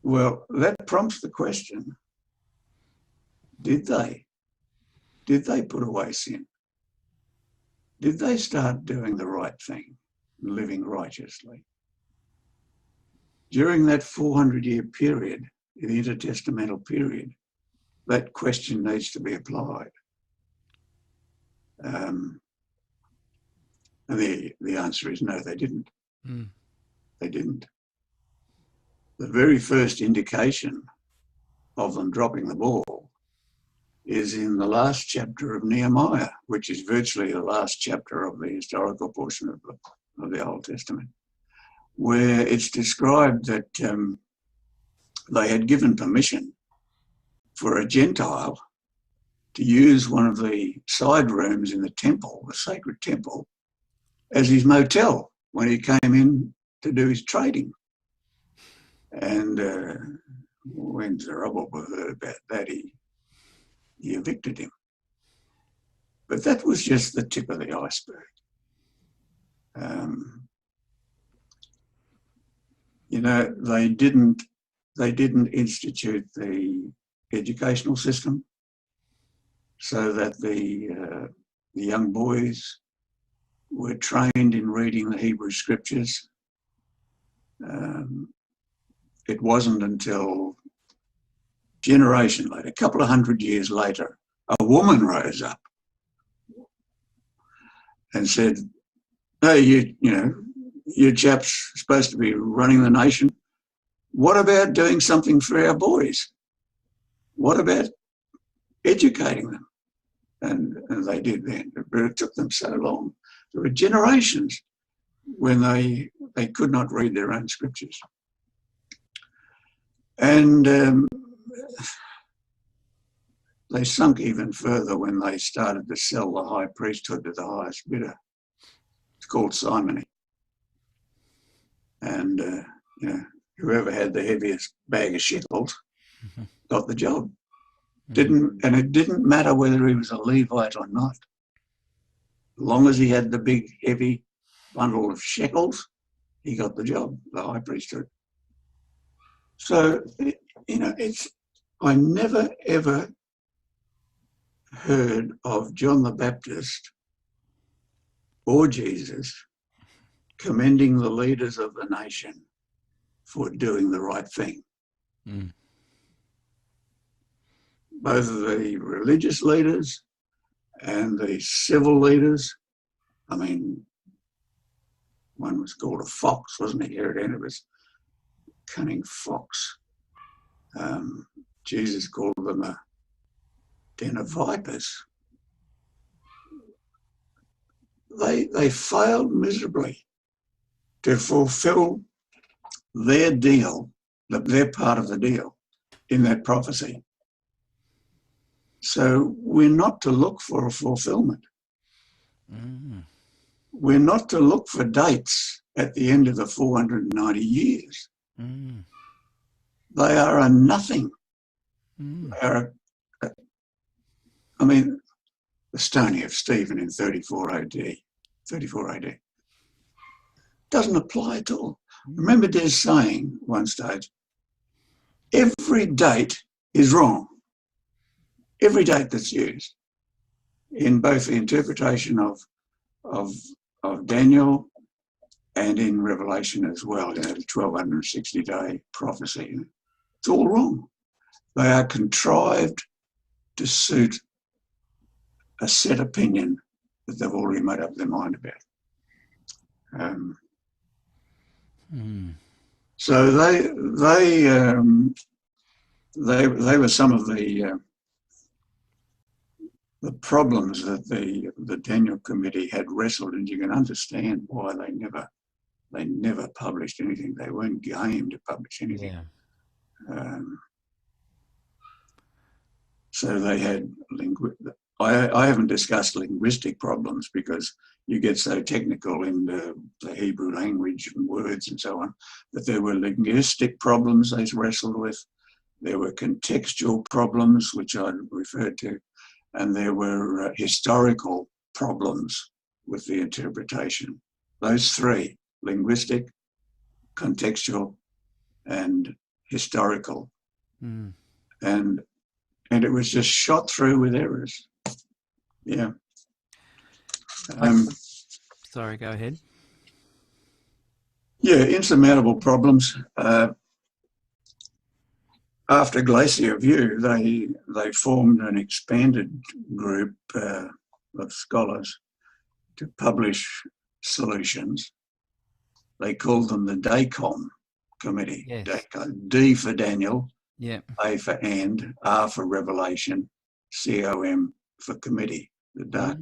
Well, that prompts the question, did they? Did they put away sin? Did they start doing the right thing, living righteously? During that 400-year period, the intertestamental period, that question needs to be applied. And the answer is no, they didn't. They didn't. The very first indication of them dropping the ball is in the last chapter of Nehemiah, which is virtually the last chapter of the historical portion of the Old Testament, where it's described that they had given permission for a Gentile to use one of the side rooms in the temple, the sacred temple, as his motel when he came in to do his trading. And when Zerubbabel heard about that, he evicted him. But that was just the tip of the iceberg. You know, they didn't institute the educational system so that the young boys were trained in reading the Hebrew scriptures. It wasn't until generation later, a couple of hundred years later, a woman rose up and said, "Hey, you chaps supposed to be running the nation. What about doing something for our boys? What about educating them?" And they did then, but it took them so long. There were generations when they could not read their own scriptures. And they sunk even further when they started to sell the high priesthood to the highest bidder. It's called simony. And whoever had the heaviest bag of shekels got the job. And it didn't matter whether he was a Levite or not. As long as he had the big, heavy bundle of shekels, he got the job, the high priesthood. So, I never, ever heard of John the Baptist or Jesus commending the leaders of the nation for doing the right thing. Mm. Both the religious leaders and the civil leaders. I mean, one was called a fox, wasn't he? Herod Antipas, cunning fox. Jesus called them a den of vipers. They failed miserably to fulfill their deal, their part of the deal in that prophecy. So we're not to look for a fulfillment. Mm. We're not to look for dates at the end of the 490 years. Mm. They are a nothing. Mm. They are the stoning of Stephen in 34 AD, doesn't apply at all. Remember Des saying one stage, every date is wrong. Every date that's used in both the interpretation of Daniel and in Revelation as well, the 1260-day prophecy. It's all wrong. They are contrived to suit a set opinion that they've already made up their mind about. So they were some of the problems that the Daniel Committee had wrestled, and you can understand why they never published anything. They weren't game to publish anything. Yeah. So they had I haven't discussed linguistic problems because you get so technical in the Hebrew language and words and so on, but there were linguistic problems they wrestled with. There were contextual problems, which I referred to, and there were historical problems with the interpretation. Those three: linguistic, contextual, and historical. Mm. And it was just shot through with errors. Yeah. Sorry, go ahead. Yeah, insurmountable problems. After Glacier View, they formed an expanded group of scholars to publish solutions. They called them the DAQ&A Committee. Yes. D for Daniel, Yeah. A for and, R for Revelation, COM for committee, the DAQ&A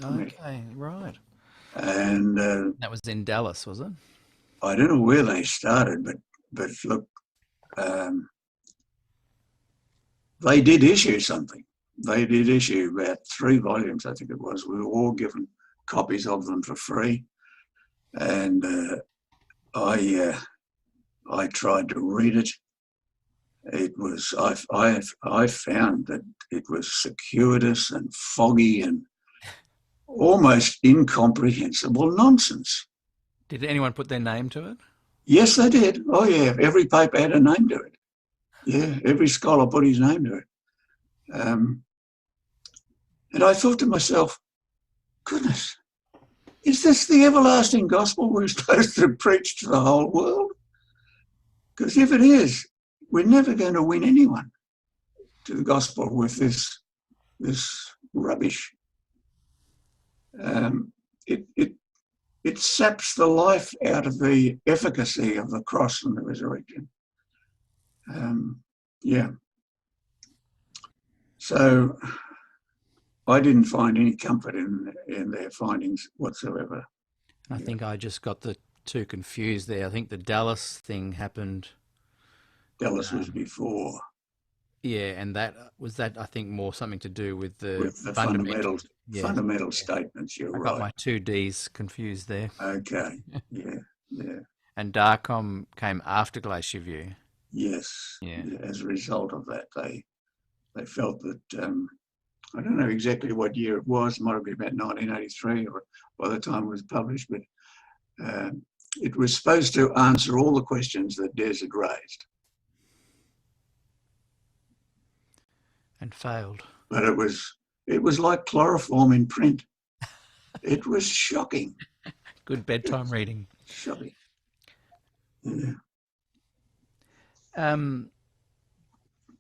Committee. Okay, right. And That was in Dallas, was it? I don't know where they started, but look, they did issue something. They did issue about 3 volumes, I think it was. We were all given copies of them for free. And I tried to read it. It was, I found that it was circuitous and foggy and almost incomprehensible nonsense. Did anyone put their name to it? Yes, they did. Oh, yeah. Every paper had a name to it. Yeah, every scholar put his name to it. And I thought to myself, goodness, is this the everlasting gospel we're supposed to preach to the whole world? Because if it is, we're never going to win anyone to the gospel with this rubbish. It saps the life out of the efficacy of the cross and the resurrection. Yeah. So I didn't find any comfort in their findings whatsoever. I think I just got the two confused there. I think the Dallas thing happened. Dallas was before. Yeah, and that I think more something to do with the fundamental statements. You're right. I got my two Ds confused there. Okay. Yeah. And Darcom came after Glacier View. Yes. Yeah. As a result of that, they felt that I don't know exactly what year it was. It might have been about 1983, or by the time it was published, but it was supposed to answer all the questions that Des had raised. And failed. But it was like chloroform in print. It was shocking. Good bedtime reading. Shocking. Yeah.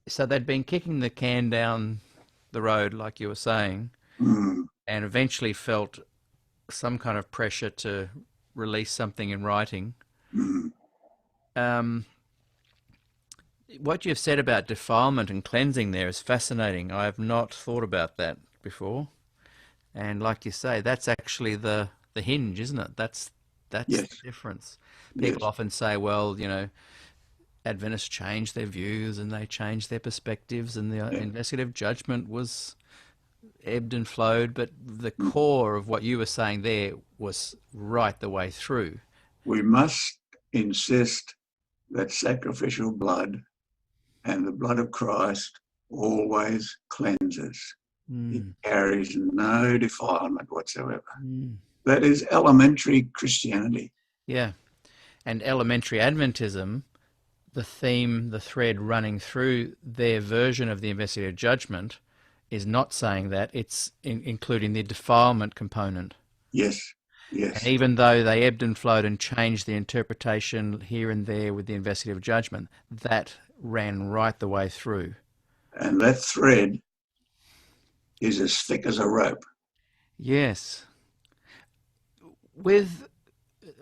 So they'd been kicking the can down the road, like you were saying, and eventually felt some kind of pressure to release something in writing. What you've said about defilement and cleansing there is fascinating. I have not thought about that before. And like you say, that's actually the hinge, isn't it? That's Yes. the difference. People often say, well, Adventists changed their views and they changed their perspectives, and the investigative judgment was ebbed and flowed, but the core of what you were saying there was right the way through. We must insist that sacrificial blood and the blood of Christ always cleanses. It carries no defilement whatsoever. That is elementary Christianity. Yeah. And elementary Adventism, the thread running through their version of the investigative judgment is not saying that. It's including the defilement component. Yes. And even though they ebbed and flowed and changed the interpretation here and there with the investigative judgment, that ran right the way through. And that thread is as thick as a rope. Yes.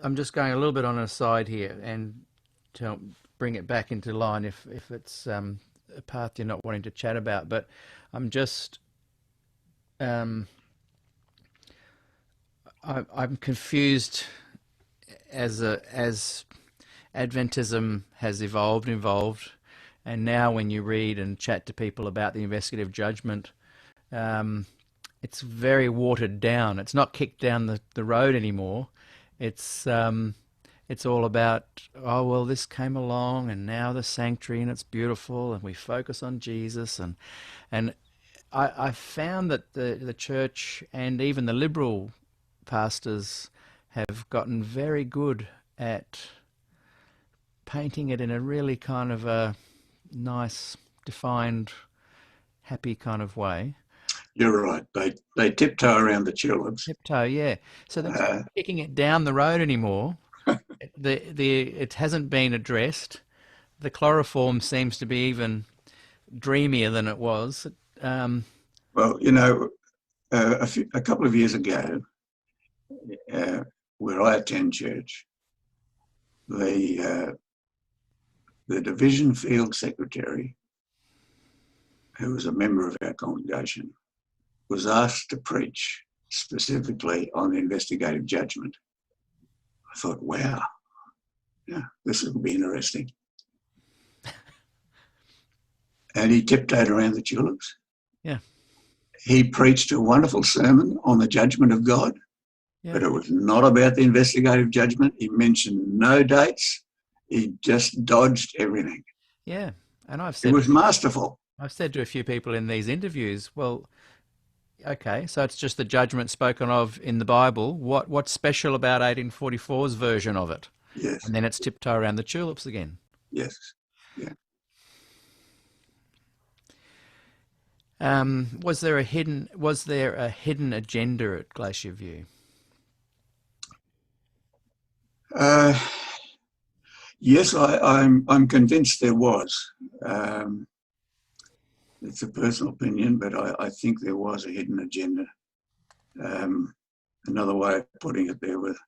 I'm just going a little bit on an aside here and to bring it back into line if it's a path you're not wanting to chat about, but I'm just I'm confused as Adventism has evolved, and now when you read and chat to people about the investigative judgment, it's very watered down. It's not kicked down the road anymore. It's all about, oh, well, this came along and now the sanctuary and it's beautiful and we focus on Jesus. And I found that the church and even the liberal pastors have gotten very good at painting it in a really kind of a nice, defined, happy kind of way. You're right. They tiptoe around the tulips. Tiptoe, yeah. So they're not kicking it down the road anymore. It hasn't been addressed. The chloroform seems to be even dreamier than it was. Well, a couple of years ago, where I attend church, the division field secretary, who was a member of our congregation, was asked to preach specifically on investigative judgment. I thought, wow, yeah, this will be interesting. And he tiptoed around the tulips. Yeah. He preached a wonderful sermon on the judgment of God, but it was not about the investigative judgment. He mentioned no dates. He just dodged everything. Yeah. And it was masterful. I've said to a few people in these interviews, well, okay, so it's just the judgment spoken of in the Bible. What's special about 1844's version of it? Yes. and then it's tiptoe around the tulips again. Yes. Yeah. Was there a hidden agenda at Glacier View? Uh, yes, I'm convinced there was. Um, it's a personal opinion, but I think there was a hidden agenda. Another way of putting it, there was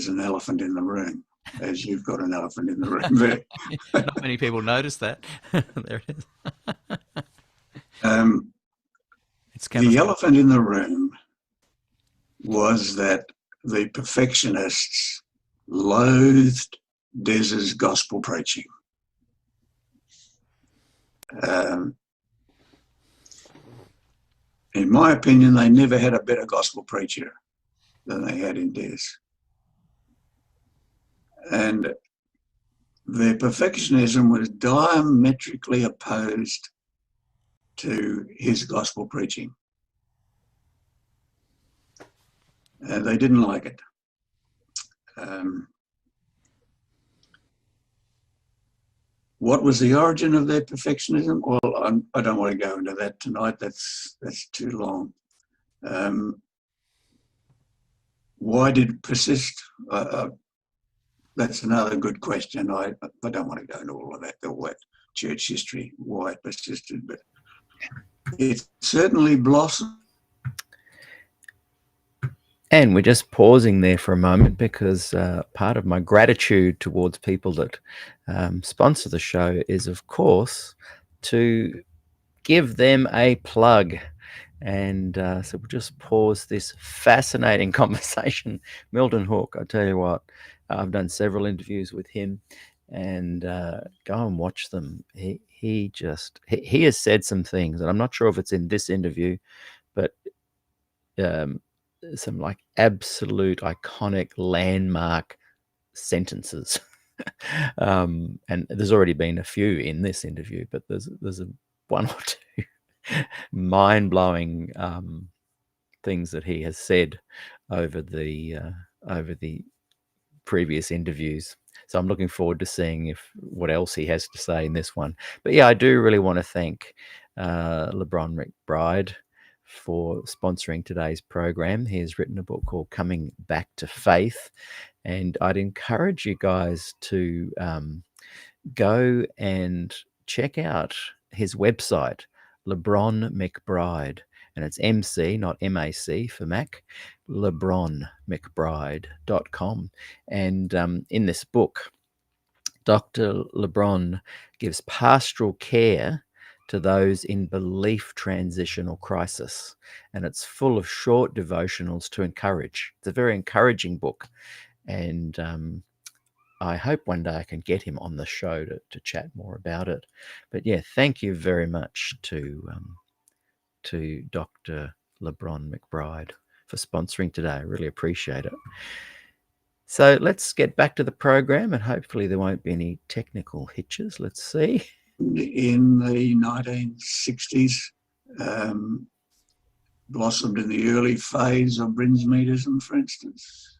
an elephant in the room, as you've got an elephant in the room there. Not many people notice that. There it is. It's The camouflage. elephant in the room was that the perfectionists loathed Des's gospel preaching. In my opinion, they never had a better gospel preacher than they had in Des. And their perfectionism was diametrically opposed to his gospel preaching. And they didn't like it. What was the origin of their perfectionism? Well, I don't want to go into that tonight. That's too long. Why did it persist? That's another good question. I don't want to go into all of that church history, why it persisted, but it certainly blossomed. And we're just pausing there for a moment because part of my gratitude towards people that sponsor the show is, of course, to give them a plug. And so we'll just pause this fascinating conversation. Milton Hook, I tell you what, I've done several interviews with him, and go and watch them. He has said some things, and I'm not sure if it's in this interview, but some like absolute iconic landmark sentences. And there's already been a few in this interview, but there's a one or two mind-blowing things that he has said over the previous interviews. So I'm looking forward to seeing what else he has to say in this one. But yeah, I do really want to thank LeBron McBride for sponsoring today's program. He has written a book called Coming Back to Faith, and I'd encourage you guys to go and check out his website, LeBron McBride, and it's MC, not MAC for Mac, LeBronMcBride.com. And in this book, Dr. LeBron gives pastoral care to those in belief transition or crisis. And it's full of short devotionals to encourage. It's a very encouraging book. And I hope one day I can get him on the show to chat more about it. But yeah, thank you very much to Dr. LeBron McBride for sponsoring today. I really appreciate it. So let's get back to the program, and hopefully there won't be any technical hitches. Let's see. In the 1960s, blossomed in the early phase of Brinsmeadism, for instance,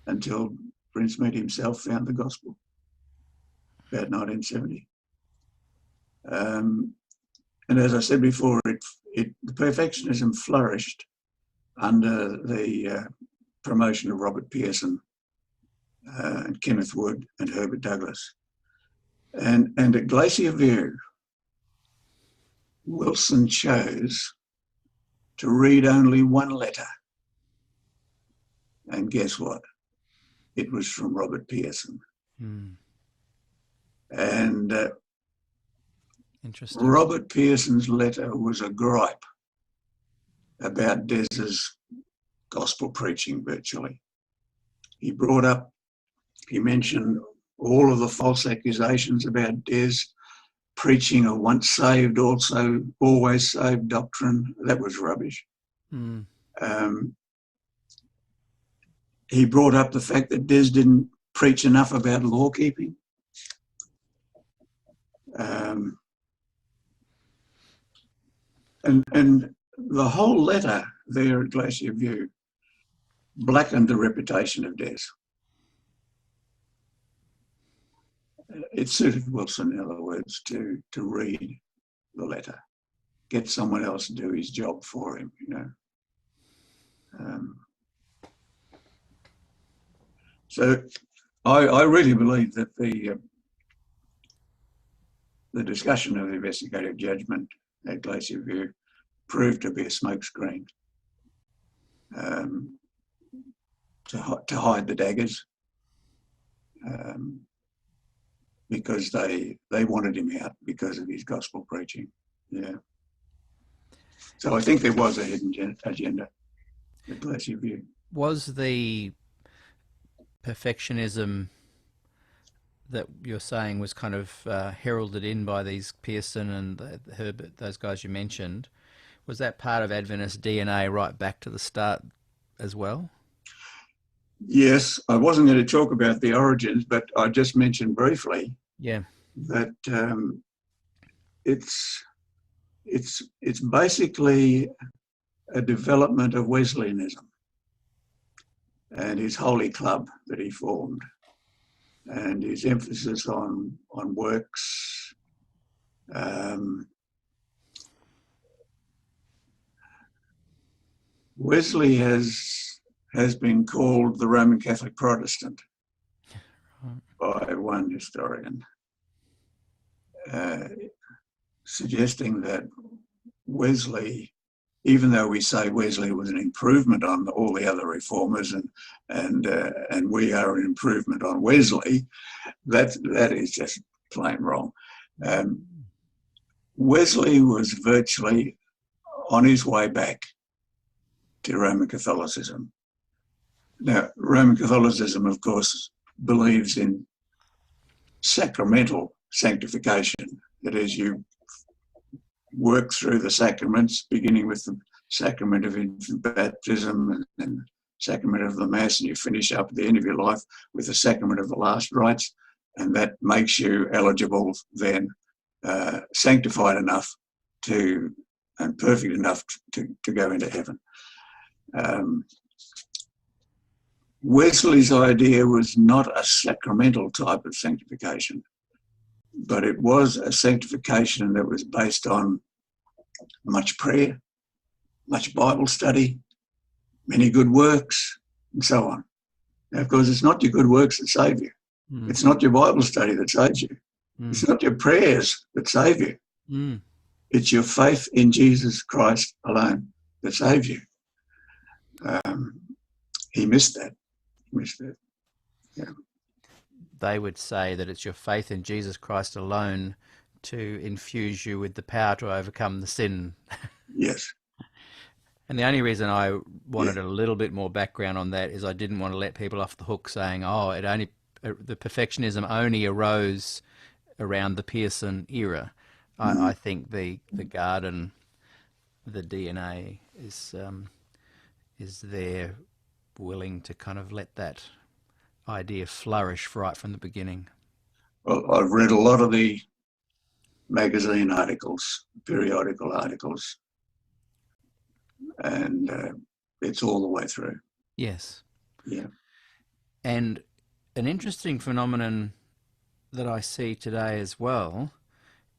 until Brinsmead himself found the gospel about 1970. And as I said before, the perfectionism flourished under the promotion of Robert Pearson and Kenneth Wood and Herbert Douglas. And at Glacier View, Wilson chose to read only one letter. And guess what? It was from Robert Pearson. And interesting. Robert Pearson's letter was a gripe about Des's gospel preaching virtually. He mentioned all of the false accusations about Des preaching a once saved, also always saved doctrine. That was rubbish. He brought up the fact that Des didn't preach enough about law keeping. And the whole letter there at Glacier View blackened the reputation of Des. it suited Wilson, in other words, to read the letter, get someone else to do his job for him, you know. So I really believe that the discussion of investigative judgment at Glacier View proved to be a smokescreen to hide the daggers, because they wanted him out because of his gospel preaching. Yeah. So I think there was a hidden agenda at Glacier View. Was the perfectionism that you're saying was kind of heralded in by these Pearson and Herbert, those guys you mentioned, was that part of Adventist DNA right back to the start as well? Yes, I wasn't going to talk about the origins, but I just mentioned briefly that it's basically a development of Wesleyanism and his holy club that he formed, and his emphasis on works. Wesley has been called the Roman Catholic Protestant by one historian, suggesting that Wesley, even though we say Wesley was an improvement on all the other reformers, and we are an improvement on Wesley, that is just plain wrong. Wesley was virtually on his way back to Roman Catholicism. Now, Roman Catholicism, of course, believes in sacramental sanctification. That is, you work through the sacraments, beginning with the sacrament of infant baptism and sacrament of the Mass, and you finish up at the end of your life with the sacrament of the last rites, and that makes you eligible then, sanctified enough and perfect enough to go into heaven. Wesley's idea was not a sacramental type of sanctification, but it was a sanctification that was based on much prayer, much Bible study, many good works, and so on. Now, of course, it's not your good works that save you. Mm. It's not your Bible study that saves you. Mm. It's not your prayers that save you. Mm. It's your faith in Jesus Christ alone that saves you. He missed that. Yeah. They would say that it's your faith in Jesus Christ alone to infuse you with the power to overcome the sin. Yes. And the only reason I wanted a little bit more background on that is I didn't want to let people off the hook saying, oh, the perfectionism only arose around the Pearson era. Mm-hmm. I think the garden, the DNA is there, willing to kind of let that idea flourish right from the beginning. Well, I've read a lot of the magazine articles, periodical articles, and it's all the way through. Yes. Yeah. And an interesting phenomenon that I see today as well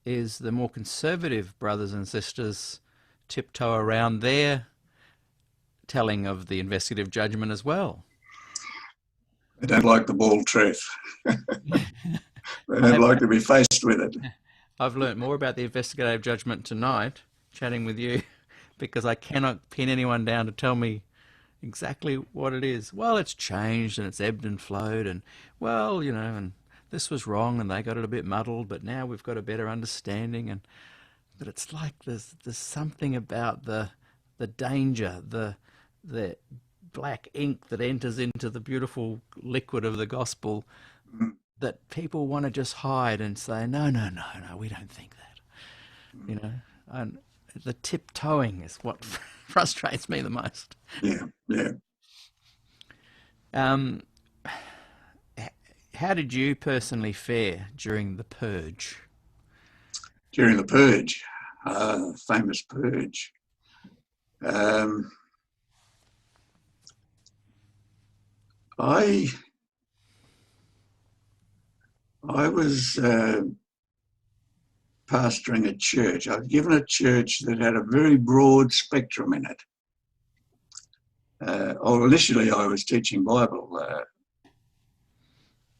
is the more conservative brothers and sisters tiptoe around their telling of the investigative judgment as well. They don't like the bald truth. They don't like to be faced with it. I've learnt more about the investigative judgment tonight, chatting with you, because I cannot pin anyone down to tell me exactly what it is. Well, it's changed and it's ebbed and flowed, and well, you know, and this was wrong and they got it a bit muddled, but now we've got a better understanding. But it's like there's something about the danger, the black ink that enters into the beautiful liquid of the gospel, that people want to just hide and say, no, we don't think that. You know, and the tiptoeing is what frustrates me the most. Yeah. How did you personally fare during the purge? During the purge, famous purge. I I was pastoring a church. I was given a church that had a very broad spectrum in it. Initially I was teaching Bible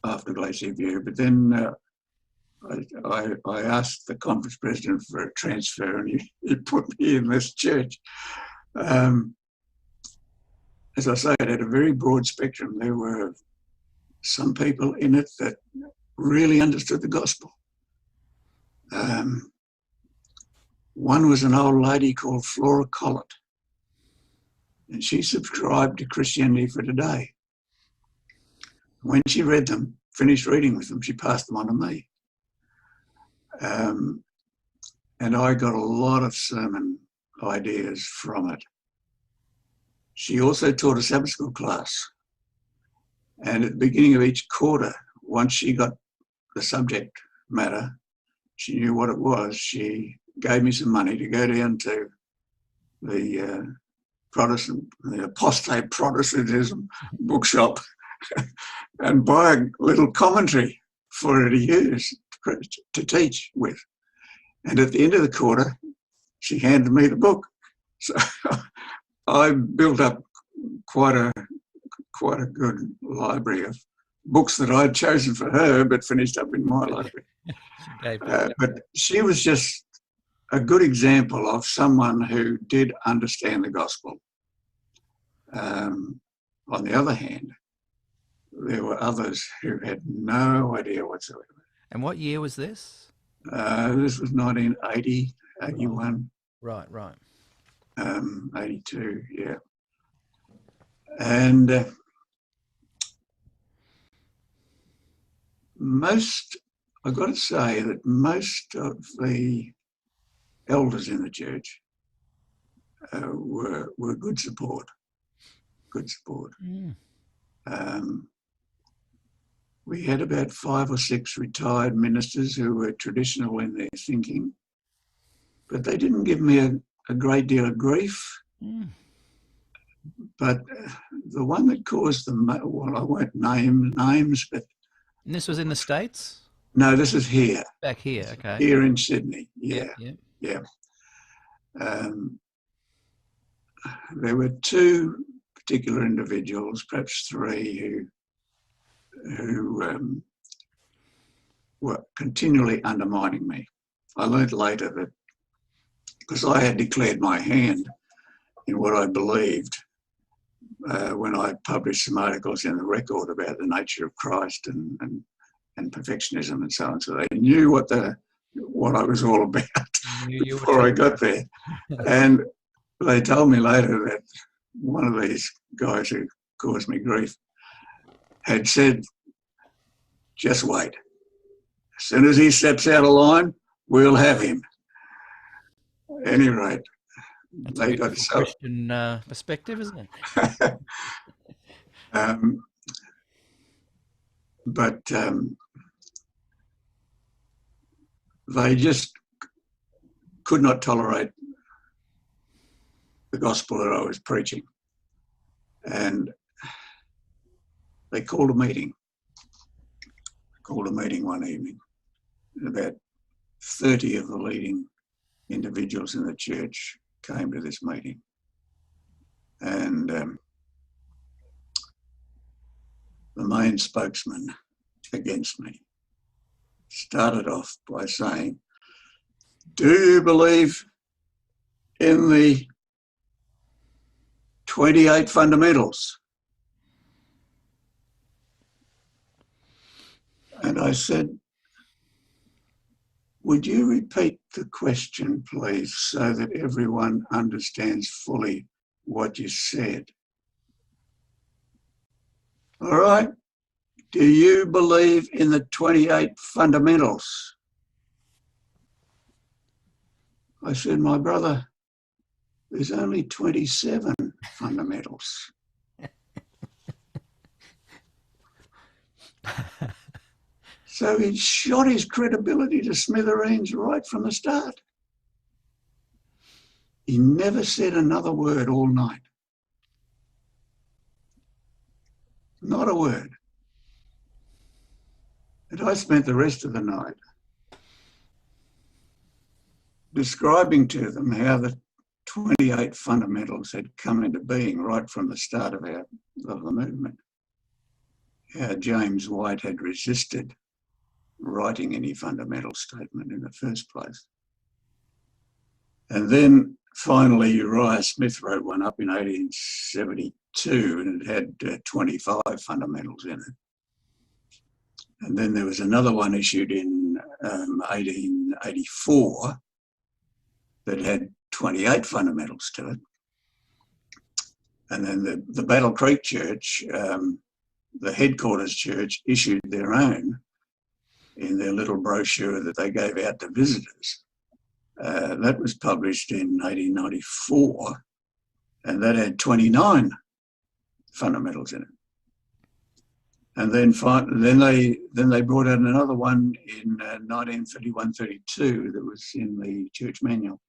after Glacier View, but then I asked the conference president for a transfer, and he put me in this church. As I say, it had a very broad spectrum. There were some people in it that really understood the gospel. One was an old lady called Flora Collett, and she subscribed to Christianity for Today. When she read them, finished reading with them, she passed them on to me. And I got a lot of sermon ideas from it. She also taught a Sabbath school class. And at the beginning of each quarter, once she got the subject matter, she knew what it was, she gave me some money to go down to the the apostate Protestantism bookshop and buy a little commentary for her to use to teach with. And at the end of the quarter, she handed me the book. So I built up quite a good library of books that I'd chosen for her, but finished up in my library. But she was just a good example of someone who did understand the gospel. On the other hand, there were others who had no idea whatsoever. And what year was this? This was 1980, 81. Right. 82, yeah. And I've got to say that most of the elders in the church were good support. Mm. We had about 5 or 6 retired ministers who were traditional in their thinking, but they didn't give me a great deal of grief. Mm. But the one that caused them, well, I won't name names, but... And this was in the States? No, this is here. Back here, okay. Here in Sydney, yeah. There were 2 particular individuals, perhaps 3, who were continually undermining me. I learned later that because I had declared my hand in what I believed when I published some articles in the Record about the nature of Christ and perfectionism and so on. So they knew what I was all about before I got there. And they told me later that one of these guys who caused me grief had said, just wait. As soon as he steps out of line, we'll have him. At any rate, that's they a got so... Christian perspective, isn't it? But they just could not tolerate the gospel that I was preaching. And they called a meeting. One evening. And about 30 of the leading individuals in the church came to this meeting. And the main spokesman against me started off by saying, do you believe in the 28 fundamentals? And I said, would you repeat the question, please, so that everyone understands fully what you said? All right. Do you believe in the 28 fundamentals? I said, my brother, there's only 27 fundamentals. So he shot his credibility to smithereens right from the start. He never said another word all night. Not a word. And I spent the rest of the night describing to them how the 28 fundamentals had come into being right from the start of the movement. How James White had resisted writing any fundamental statement in the first place. And then finally Uriah Smith wrote one up in 1872 and it had 25 fundamentals in it. And then there was another one issued in 1884 that had 28 fundamentals to it. And then the Battle Creek Church, the headquarters church, issued their own in their little brochure that they gave out to visitors. That was published in 1894, and that had 29 fundamentals in it. And then they brought out another one in 1931-32 that was in the church manual.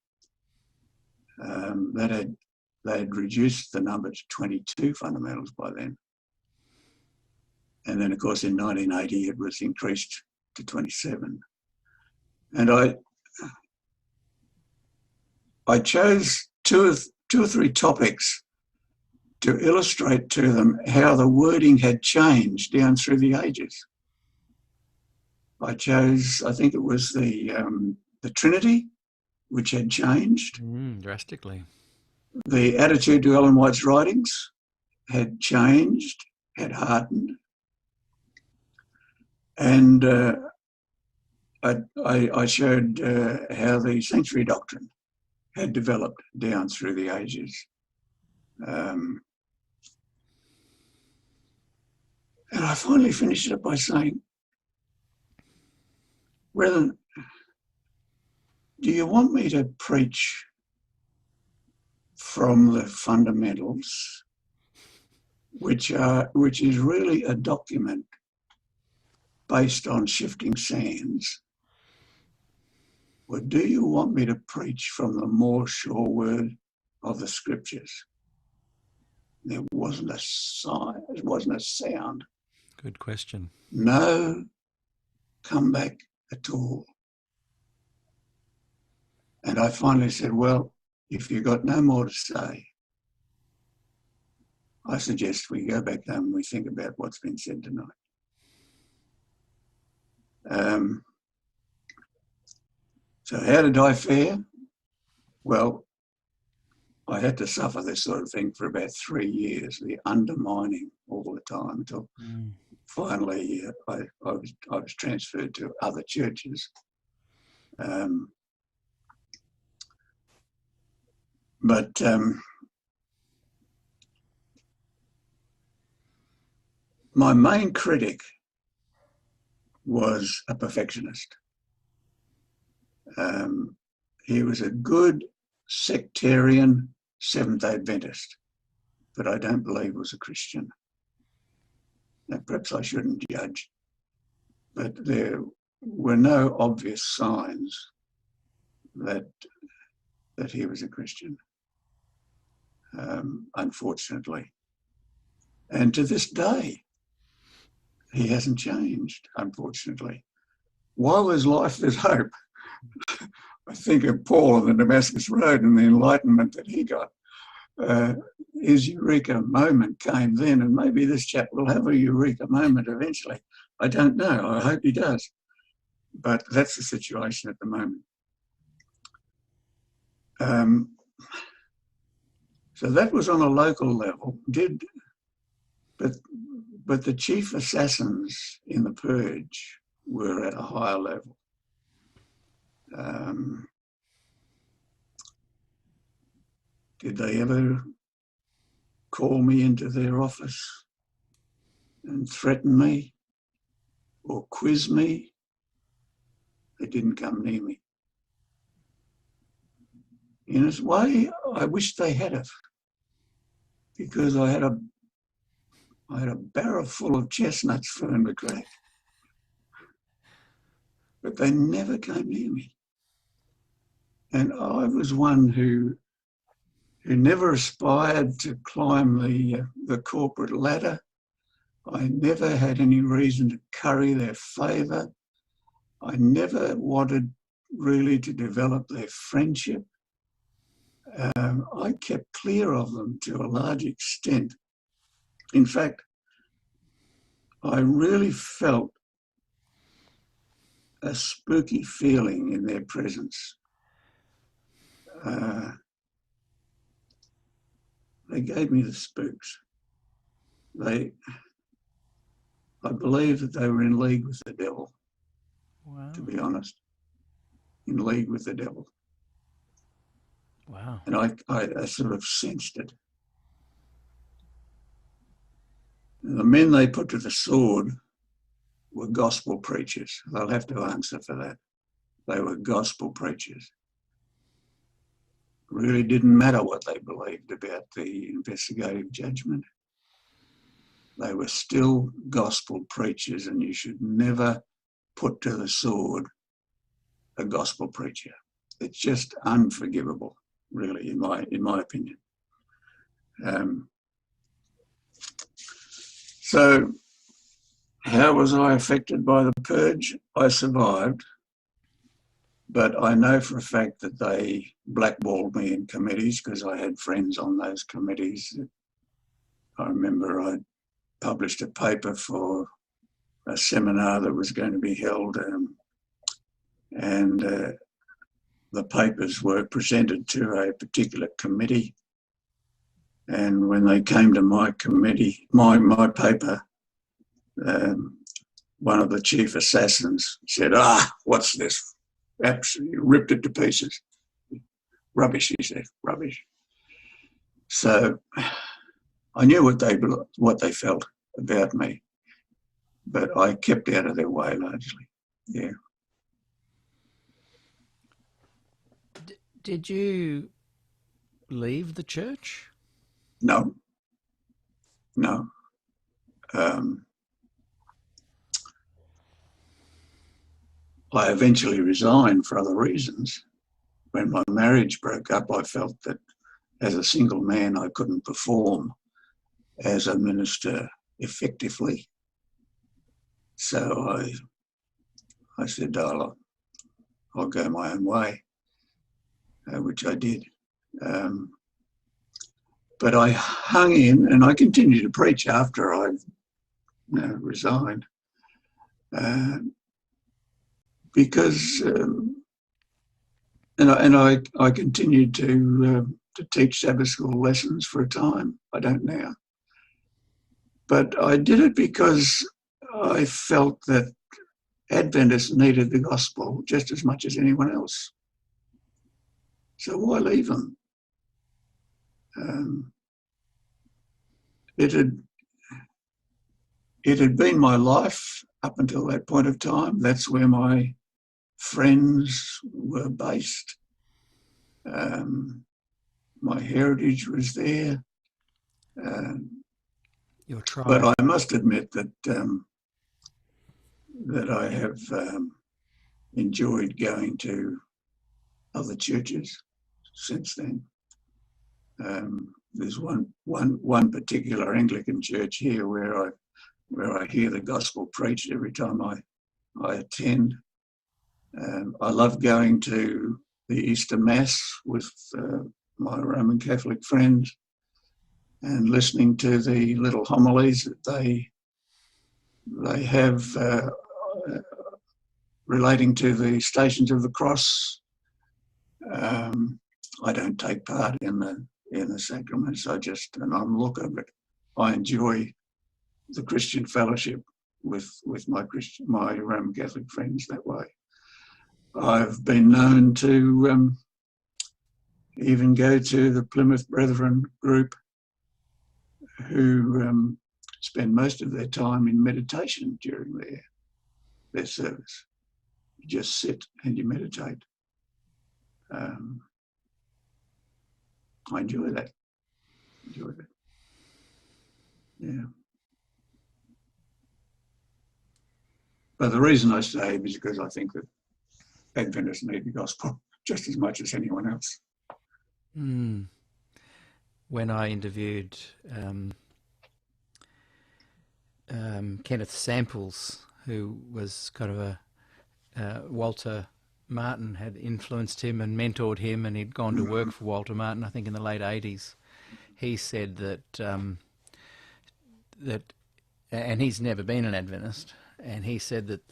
They had reduced the number to 22 fundamentals by then. And then, of course, in 1980, it was increased to 27. And I chose two or three topics to illustrate to them how the wording had changed down through the ages. I chose, I think it was the Trinity, which had changed. Drastically. The attitude to Ellen White's writings had changed, had hardened. And I showed how the sanctuary doctrine had developed down through the ages. And I finally finished it by saying, brethren, do you want me to preach from the fundamentals, which is really a document based on shifting sands? Or do you want me to preach from the more sure word of the scriptures? There wasn't a sign, it wasn't a sound. Good question. No comeback at all. And I finally said, well, if you've got no more to say, I suggest we go back home and we think about what's been said tonight. So how did I fare? Well, I had to suffer this sort of thing for about 3 years, the undermining all the time, until finally I was transferred to other churches. But my main critic was a perfectionist. He was a good sectarian Seventh-day Adventist, but I don't believe was a Christian. Now, perhaps I shouldn't judge, but there were no obvious signs that he was a Christian, unfortunately. And to this day, he hasn't changed, unfortunately. While there's life, there's hope. I think of Paul on the Damascus Road and the enlightenment that he got. His eureka moment came then, and maybe this chap will have a eureka moment eventually. I don't know. I hope he does. But that's the situation at the moment. So that was on a local level. But the chief assassins in the purge were at a higher level. Did they ever call me into their office and threaten me or quiz me? They didn't come near me. In a way, I wish they had it, because I had a barrel full of chestnuts for them to crack. But they never came near me. And I was one who never aspired to climb the corporate ladder. I never had any reason to curry their favour. I never wanted really to develop their friendship. I kept clear of them to a large extent. In fact, I really felt a spooky feeling in their presence. They gave me the spooks. I believe that they were in league with the devil. Wow. To be honest, in league with the devil. Wow. And I sort of sensed it. And the men they put to the sword were gospel preachers. They'll have to answer for that. They were gospel preachers. It really didn't matter what they believed about the investigative judgment. They were still gospel preachers, and you should never put to the sword a gospel preacher. It's just unforgivable, really, in my opinion. So how was I affected by the purge? I survived, but I know for a fact that they blackballed me in committees because I had friends on those committees. I remember I published a paper for a seminar that was going to be held, and the papers were presented to a particular committee. And when they came to my committee, my paper, one of the chief assassins said, what's this? Absolutely ripped it to pieces. Rubbish, he said, rubbish. So I knew what they felt about me, but I kept out of their way largely. Yeah. Did you leave the church? No. I eventually resigned for other reasons. When my marriage broke up, I felt that as a single man, I couldn't perform as a minister effectively. So I said, I'll go my own way, which I did. But I hung in, and I continued to preach after I resigned, because I continued to teach Sabbath school lessons for a time. I don't now, but I did it because I felt that Adventists needed the gospel just as much as anyone else. So why leave them? It had been my life up until that point of time. That's where my friends were based. My heritage was there. Your tribe. But I must admit that that I have enjoyed going to other churches since then. There's one particular Anglican church here where I hear the gospel preached every time I attend. I love going to the Easter Mass with my Roman Catholic friends and listening to the little homilies that they have relating to the Stations of the Cross. I don't take part in the sacraments. I just an onlooker, but I enjoy the Christian fellowship with my Roman Catholic friends that way. I've been known to even go to the Plymouth Brethren group, who spend most of their time in meditation during their service. You just sit and you meditate. I enjoy that. Yeah. But the reason I stay is because I think that Adventists need the gospel just as much as anyone else. When I interviewed Kenneth Samples, who was kind of Walter Martin had influenced him and mentored him, and he'd gone to work for Walter Martin, I think, in the late 80s. He said that and he's never been an Adventist, and he said that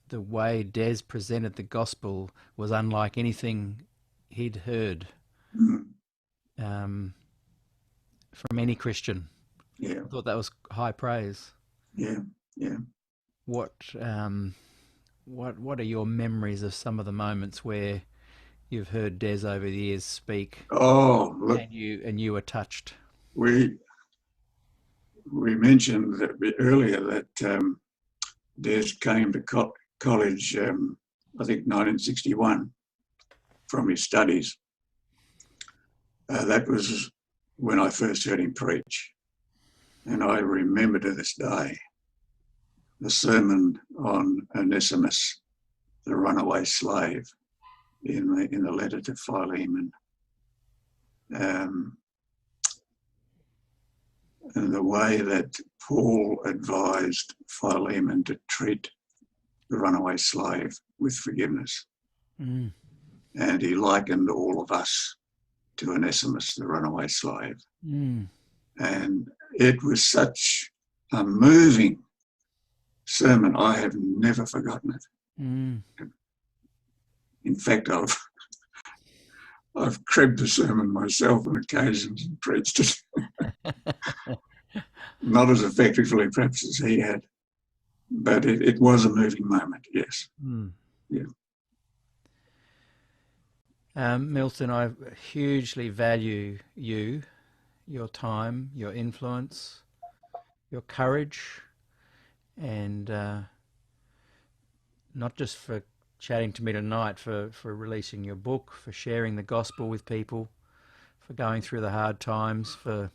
the way Des presented the gospel was unlike anything he'd heard from any Christian. Yeah. I thought that was high praise. Yeah. Yeah. What are your memories of some of the moments where you've heard Des over the years speak? Oh, look, and you were touched. We mentioned that earlier that Des came to college, I think 1961, from his studies. That was when I first heard him preach. And I remember to this day the sermon on Onesimus, the runaway slave, in the letter to Philemon. And the way that Paul advised Philemon to treat the runaway slave with forgiveness. And he likened all of us to Onesimus, the runaway slave. And it was such a moving sermon. I have never forgotten it. In fact, I've cribbed the sermon myself on occasions and preached it. Not as effectively perhaps as he had, but it was a moving moment, yes. Yeah. Milton, I hugely value you, your time, your influence, your courage, and not just for chatting to me tonight, for releasing your book, for sharing the gospel with people, for going through the hard times, for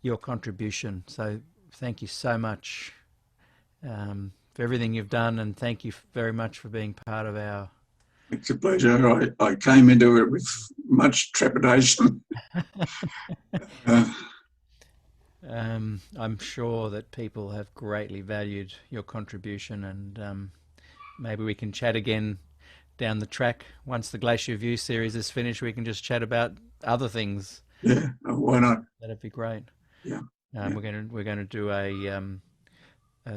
your contribution. So thank you so much for everything you've done, and thank you very much for being part of our... It's a pleasure. I came into it with much trepidation. I'm sure that people have greatly valued your contribution, and maybe we can chat again down the track. Once the Glacier View series is finished, we can just chat about other things. Yeah, why not? That'd be great. Yeah. We're going to do a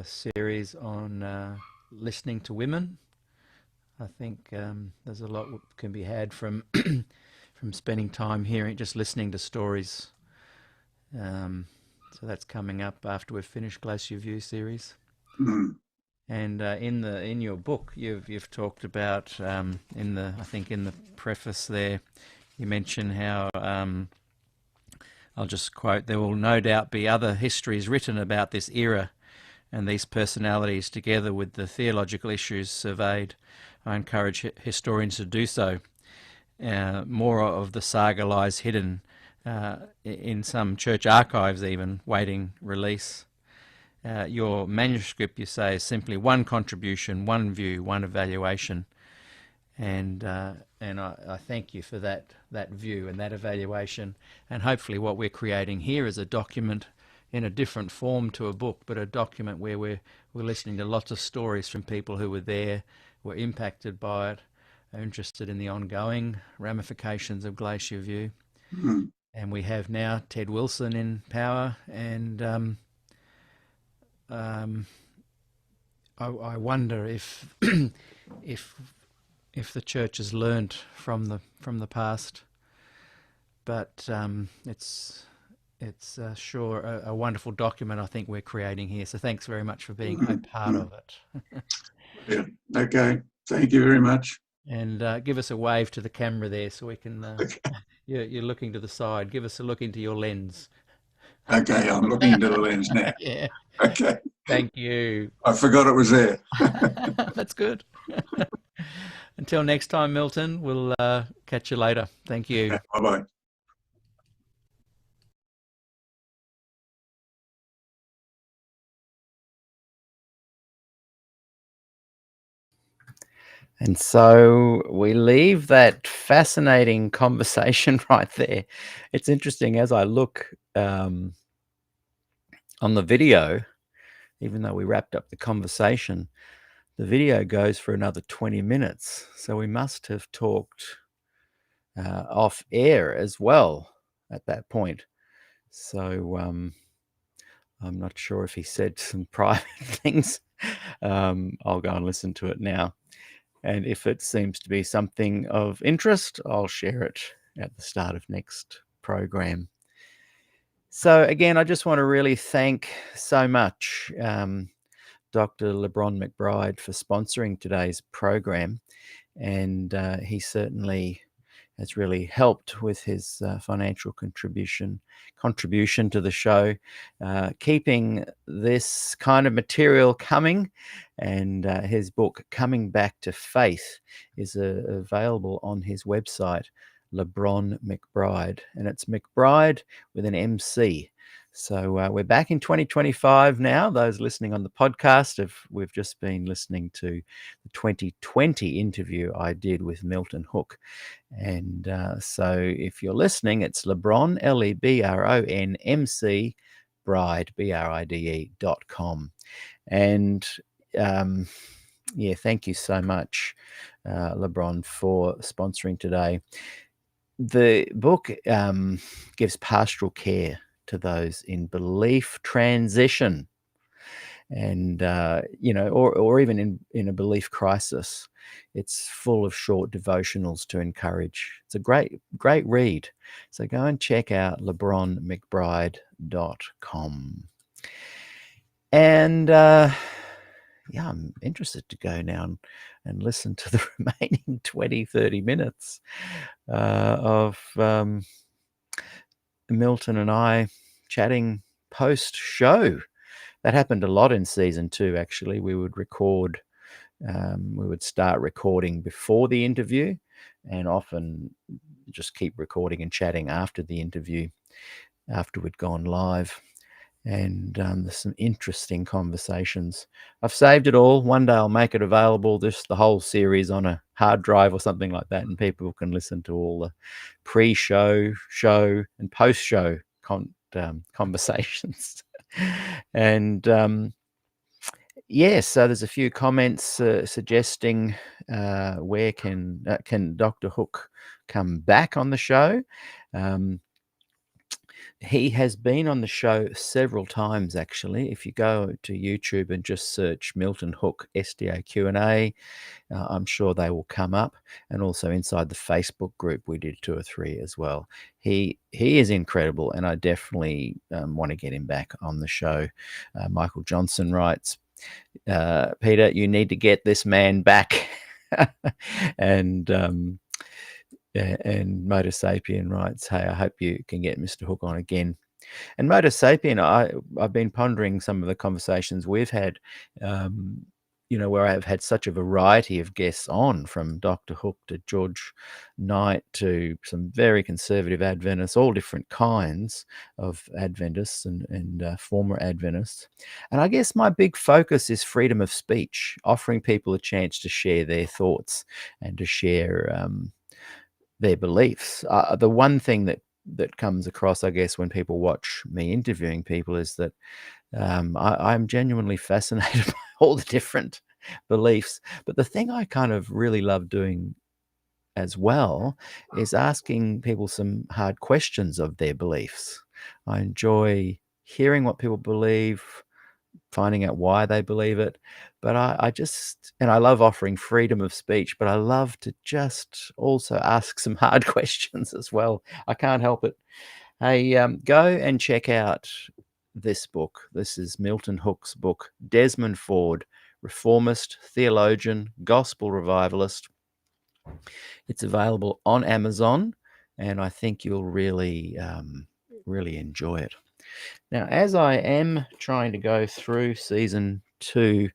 series on listening to women. I think there's a lot that can be had from from spending time hearing, just listening to stories. So that's coming up after we've finished Glacier View series. And in your book, you've talked about I think in the preface there, you mention how I'll just quote: "There will no doubt be other histories written about this era and these personalities, together with the theological issues surveyed. I encourage historians to do so. More of the saga lies hidden in some church archives, even waiting release. Your manuscript, you say, is simply one contribution, one view, one evaluation." And I thank you for that view and that evaluation. And hopefully what we're creating here is a document in a different form to a book, but a document where we're listening to lots of stories from people who were there, were impacted by it, are interested in the ongoing ramifications of Glacier View. And we have now Ted Wilson in power, and I wonder if if the church has learnt from the past, but it's sure a wonderful document I think we're creating here. So thanks very much for being a part of it. Yeah. Okay. Thank you very much. And give us a wave to the camera there so we can... you're looking to the side. Give us a look into your lens. Okay, I'm looking into the lens now. Yeah. Okay. Thank you. I forgot it was there. That's good. Until next time, Milton, we'll catch you later. Thank you. Okay, bye-bye. And so we leave that fascinating conversation right there. It's interesting as I look on the video, even though we wrapped up the conversation, the video goes for another 20 minutes. So we must have talked off air as well at that point. So I'm not sure if he said some private things. I'll go and listen to it now. And if it seems to be something of interest, I'll share it at the start of next program. So again, I just want to really thank so much Dr. LeBron McBride for sponsoring today's program. And he certainly has really helped with his financial contribution to the show, keeping this kind of material coming. And his book, Coming Back to Faith, is available on his website, LeBron McBride. And it's McBride with an MC. So we're back in 2025 now. Those listening on the podcast, we've just been listening to the 2020 interview I did with Milton Hook. And so if you're listening, it's LeBron, LeBronMC, Bride, BRIDE.com. And yeah, thank you so much, LeBron, for sponsoring today. The book gives pastoral care to those in belief transition, and or even in a belief crisis. It's full of short devotionals to encourage. It's a great read. So go and check out LeBronMcBride.com. And yeah, I'm interested to go now and listen to the remaining 20-30 minutes of Milton and I chatting post-show. That happened a lot in season 2, actually. We would start recording before the interview, and often just keep recording and chatting after the interview, after we'd gone live. And there's some interesting conversations. I've saved it all. One day I'll make it available, the whole series, on a hard drive or something like that, and people can listen to all the pre-show, show, and post-show conversations. And so there's a few comments suggesting where can Dr. Hook come back on the show. He has been on the show several times, actually. If you go to YouTube and just search Milton Hook SDAQ&A, I'm sure they will come up. And also inside the Facebook group, we did 2 or 3 as well. He is incredible, and I definitely want to get him back on the show. Michael Johnson writes, Peter, you need to get this man back. And Motor Sapien writes, hey, I hope you can get Mr. Hook on again. And Motor Sapien, I've been pondering some of the conversations we've had, where I've had such a variety of guests on, from Dr. Hook to George Knight to some very conservative Adventists, all different kinds of Adventists and former Adventists. And I guess my big focus is freedom of speech, offering people a chance to share their thoughts and to share their beliefs. The one thing that comes across, I guess, when people watch me interviewing people is that I'm genuinely fascinated by all the different beliefs. But the thing I kind of really love doing as well is asking people some hard questions of their beliefs. I enjoy hearing what people believe, finding out why they believe it. But I love offering freedom of speech, but I love to just also ask some hard questions as well. I can't help it. Hey, go and check out this book. This is Milton Hook's book, Desmond Ford, Reformist, Theologian, Gospel Revivalist. It's available on Amazon, and I think you'll really enjoy it. Now, as I am trying to go through season 2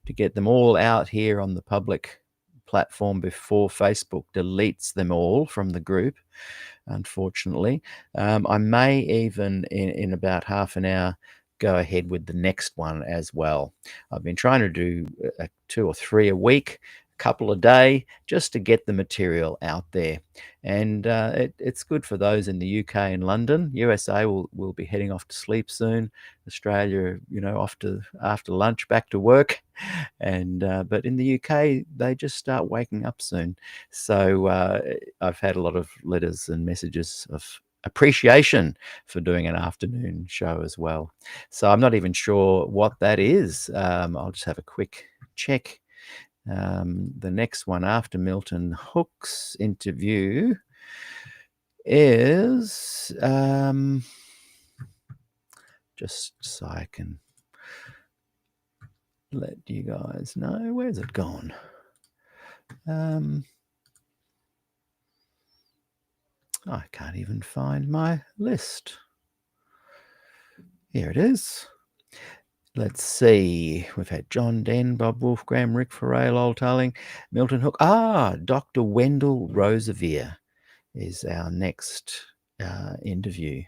to get them all out here on the public platform before Facebook deletes them all from the group, unfortunately, I may even in about half an hour go ahead with the next one as well. I've been trying to do 2 or 3 a week. couple a day just to get the material out there. And it's good for those in the UK and London. USA will be heading off to sleep soon. Australia, off to after lunch back to work. And but in the UK, they just start waking up soon. So I've had a lot of letters and messages of appreciation for doing an afternoon show as well. So I'm not even sure what that is. I'll just have a quick check. The next one after Milton Hook's interview is just so I can let you guys know. Where's it gone? I can't even find my list. Here it is. Let's see. We've had John Den, Bob Wolfgram, Rick Ferrell, Lol Tarling, Milton Hook. Dr. Wendell Roseveare is our next interview.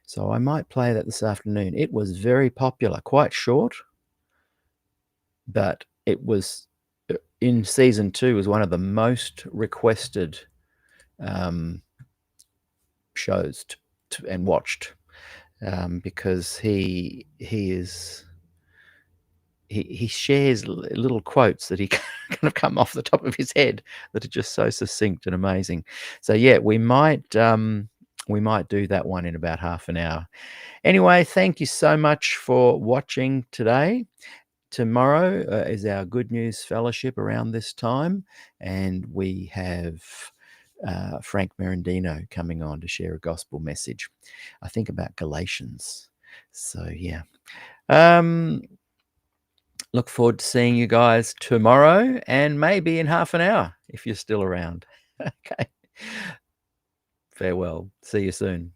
So I might play that this afternoon. It was very popular, quite short, but it was in season 2 was one of the most requested shows and watched because he shares little quotes that he kind of come off the top of his head that are just so succinct and amazing. So yeah, we might do that one in about half an hour. Anyway, thank you so much for watching today. Tomorrow is our Good News Fellowship around this time, and we have Frank Merendino coming on to share a gospel message, I think about Galatians. So yeah. Look forward to seeing you guys tomorrow and maybe in half an hour if you're still around. Okay. Farewell. See you soon.